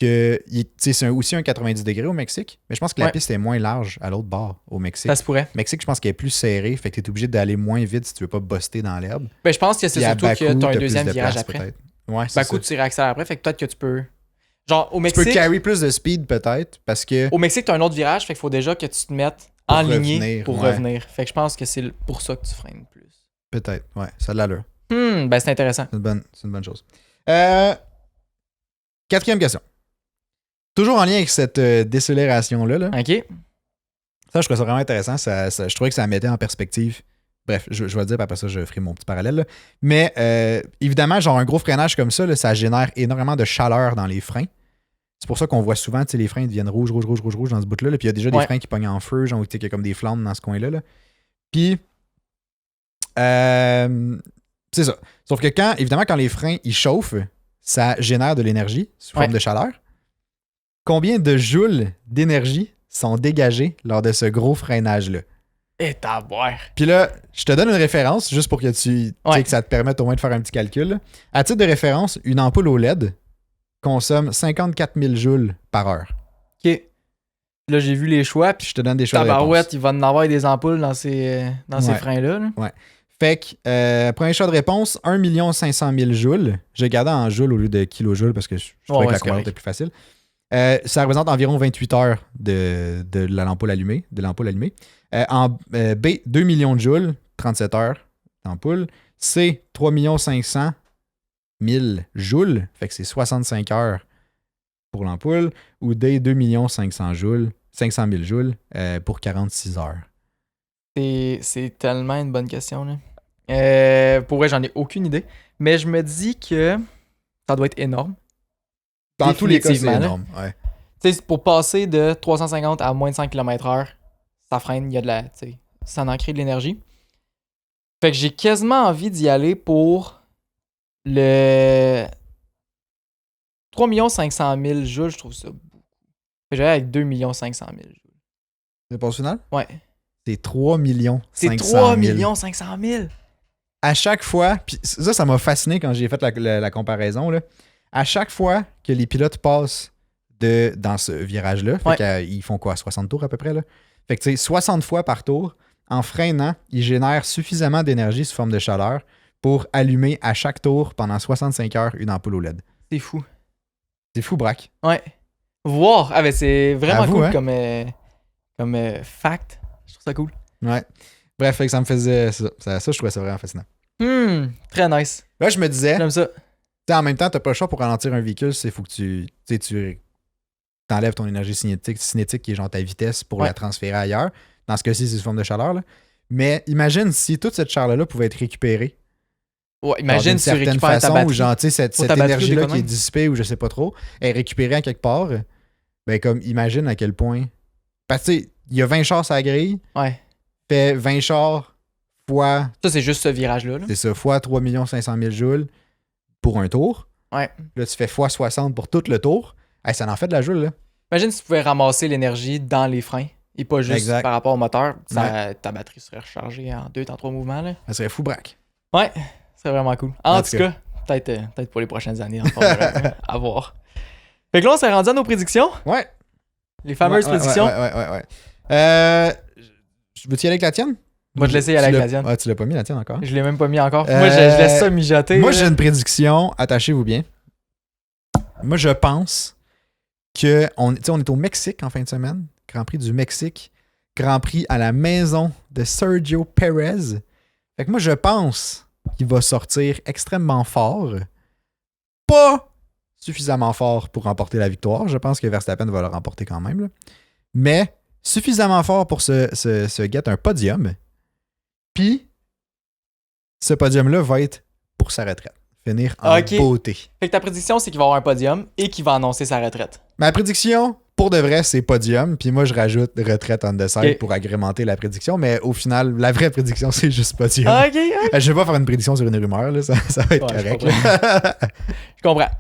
que c'est aussi un 90 degrés au Mexique, mais je pense que la Ouais. piste est moins large à l'autre bord au Mexique. Ça se pourrait. Mexique, je pense qu'elle est plus serrée, fait que t'es obligé d'aller moins vite si tu veux pas buster dans l'herbe. Ben, je pense que c'est Puis à surtout Bakou, que t'as un plus deuxième de virage place, après. peut-être. Ouais, c'est Bakou, ça. tu réaccélères après, fait que peut-être que tu peux. Genre, au Tu peux Mexique. carry plus de speed, peut-être, parce que... Au Mexique, t'as un autre virage, fait qu'il faut déjà que tu te mettes Pour en lignée revenir, pour ouais. revenir. Fait que je pense que c'est pour ça que tu freines plus. Peut-être, ouais, ça a de l'allure. Ben c'est intéressant. C'est une bonne chose. Quatrième question. Toujours en lien avec cette décélération-là. Là. OK? Ça, je trouvais ça vraiment intéressant. Je trouvais que ça mettait en perspective. Bref, je vais le dire, puis après ça, je ferai mon petit parallèle. Là. Mais évidemment, genre un gros freinage comme ça, là, ça génère énormément de chaleur dans les freins. C'est pour ça qu'on voit souvent, tu sais, les freins deviennent rouges dans ce bout-là. Là. Puis il y a déjà des freins qui pognent en feu, genre, tu sais, qu'il y a comme des flammes dans ce coin-là. Là. Puis, c'est ça. Sauf que quand les freins, ils chauffent, ça génère de l'énergie sous forme de chaleur. Combien de joules d'énergie sont dégagés lors de ce gros freinage-là? Et t'as boire. Puis là, je te donne une référence juste pour que tu sais que ça te permette au moins de faire un petit calcul. Là. À titre de référence, une ampoule OLED consomme 54 000 joules par heure. OK. Là, j'ai vu les choix, puis Je te donne des choix de réponse. tabarouette, il va en avoir des ampoules dans ces freins-là. Là. Fait que, premier choix de réponse, 1 500 000 joules. J'ai gardé en joules au lieu de kilojoules parce que je trouvais que la conversion était plus facile. Ça représente environ 28 heures de l'ampoule allumée. En B, 2 millions de joules, 37 heures d'ampoule. C, 3 500 000 joules, fait que c'est 65 heures pour l'ampoule. Ou D, 2 500 000 joules pour 46 heures. C'est tellement une bonne question. Là. Pour vrai, j'en ai aucune idée. Mais je me dis que ça doit être énorme. Dans tous les cas, c'est Définitivement, là. énorme. Ouais. T'sais, pour passer de 350 à moins de 100 km/h, ça freine, il y a de la. Ça en crée de l'énergie. Fait que j'ai quasiment envie d'y aller pour le 3 500 000 joules, je trouve ça beaucoup. Fait que j'allais avec 2 500 000 joules. Réponse finale? Ouais. C'est 3 500 C'est 000. 3 500 000. À chaque fois, puis ça m'a fasciné quand j'ai fait la comparaison. Là. À chaque fois que les pilotes passent dans ce virage-là, ils font quoi, 60 tours à peu près? Là? Fait que tu sais, 60 fois par tour, en freinant, ils génèrent suffisamment d'énergie sous forme de chaleur pour allumer à chaque tour pendant 65 heures une ampoule OLED. C'est fou. C'est fou, Braque. Ouais. Voir. Ah, ben c'est vraiment Avoue, cool hein? comme fact. Je trouve ça cool. Ouais. Bref, fait que ça me faisait ça, je trouvais ça vraiment fascinant. Très nice. Là, je me disais, J'aime ça. en même temps, t'as pas le choix pour ralentir un véhicule, il faut que tu t'enlèves ton énergie cinétique qui est genre ta vitesse pour la transférer ailleurs. Dans ce cas-ci, c'est sous forme de chaleur. Là. Mais imagine si toute cette chaleur-là pouvait être récupérée. Ouais, imagine si tu récupères ta façon, batterie. ou genre, tu sais, cette ta batterie énergie-là déconne. qui est dissipée ou je sais pas trop, est récupérée à quelque part. Ben, comme, imagine à quel point. Parce que, tu sais, il y a 20 chars à la grille. Ouais. Fait 20 chars fois. Ça, c'est juste ce virage-là. Là. C'est ça, fois 3 500 000 joules pour un tour. Ouais. Là, tu fais fois 60 pour tout le tour. Hey, ça en fait de la joule, là. Imagine si tu pouvais ramasser l'énergie dans les freins et pas juste Exact. par rapport au moteur. Ta batterie serait rechargée en 2-3 mouvements. Là. Ça serait fou, braque. Ouais, c'est vraiment cool. En tout cas, peut-être pour les prochaines années. À voir. Fait que là, on s'est rendu à nos prédictions. Ouais. Les fameuses prédictions. Ouais. Veux-tu y aller avec la tienne? Moi, je l'essaye avec la tienne. Ah, tu l'as pas mis la tienne encore? Je l'ai même pas mis encore. Moi, je laisse ça mijoter. Moi, là. j'ai une prédiction. Attachez-vous bien. Moi, je pense que on est au Mexique en fin de semaine. Grand Prix du Mexique. Grand Prix à la maison de Sergio Perez. Fait que moi, je pense qu'il va sortir extrêmement fort. Pas suffisamment fort pour remporter la victoire. Je pense que Verstappen va le remporter quand même. Là. Mais suffisamment fort pour se get un podium. Puis, ce podium-là va être pour sa retraite. Finir en beauté. Fait que ta prédiction, c'est qu'il va avoir un podium et qu'il va annoncer sa retraite. Ma prédiction, pour de vrai, c'est podium. Puis moi, je rajoute retraite on the side pour agrémenter la prédiction. Mais au final, la vraie prédiction, c'est juste podium. OK. Je vais pas faire une prédiction sur une rumeur. Là. Ça va être correct. Je comprends.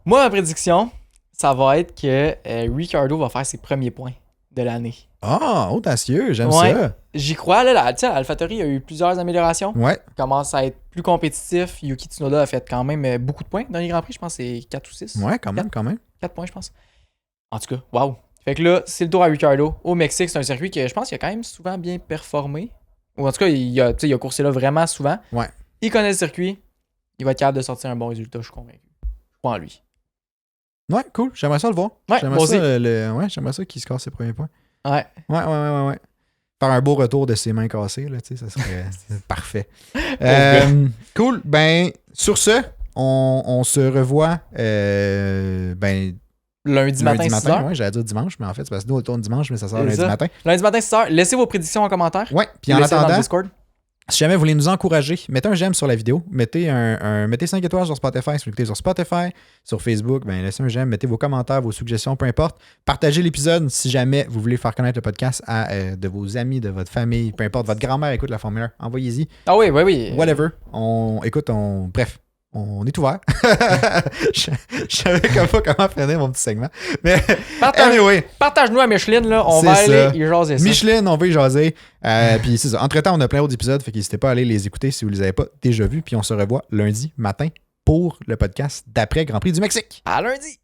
Moi, ma prédiction, ça va être que Ricciardo va faire ses premiers points de l'année. Ah, audacieux, j'aime ça. J'y crois. Là, AlphaTauri a eu plusieurs améliorations. Ouais. Il commence à être plus compétitif. Yuki Tsunoda a fait quand même beaucoup de points dans les Grands Prix. Je pense que c'est 4 ou 6. Ouais, quand même. 4 points, je pense. En tout cas, waouh. Fait que là, c'est le tour à Ricciardo. Au Mexique, c'est un circuit que je pense qu'il a quand même souvent bien performé. Ou en tout cas, il a coursé là vraiment souvent. Ouais. Il connaît le circuit. Il va être capable de sortir un bon résultat, je suis convaincu. Je crois en lui. Ouais, cool. J'aimerais ça le voir. Ouais, j'aimerais ça qu'il score ses premiers points. Ouais. Ouais. Faire un beau retour de ses mains cassées, là, tu sais, ça serait parfait. Cool. Ben, sur ce, on se revoit lundi matin 6h. Ouais, j'allais dire dimanche, mais en fait, c'est parce que nous, on tourne dimanche, mais ça sort lundi matin. Lundi matin 6h. Laissez vos prédictions en commentaire. Ouais, puis en attendant, dans le Discord. Si jamais vous voulez nous encourager, mettez un j'aime sur la vidéo, mettez 5 étoiles sur Spotify, si vous écoutez sur Spotify, sur Facebook, ben laissez un j'aime, mettez vos commentaires, vos suggestions, peu importe. Partagez l'épisode si jamais vous voulez faire connaître le podcast à de vos amis, de votre famille, peu importe, votre grand-mère écoute la Formule 1, envoyez-y. Ah oui. Whatever. Bref. On est ouvert. Je savais pas comment finir mon petit segment. Mais anyway. Partage-nous à Micheline, là. On va aller y jaser ça. Micheline, on va y jaser. Puis c'est ça. Entre-temps, on a plein d'autres épisodes. Fait n'hésitez pas à aller les écouter si vous les avez pas déjà vus. Puis on se revoit lundi matin pour le podcast d'après Grand Prix du Mexique. À lundi!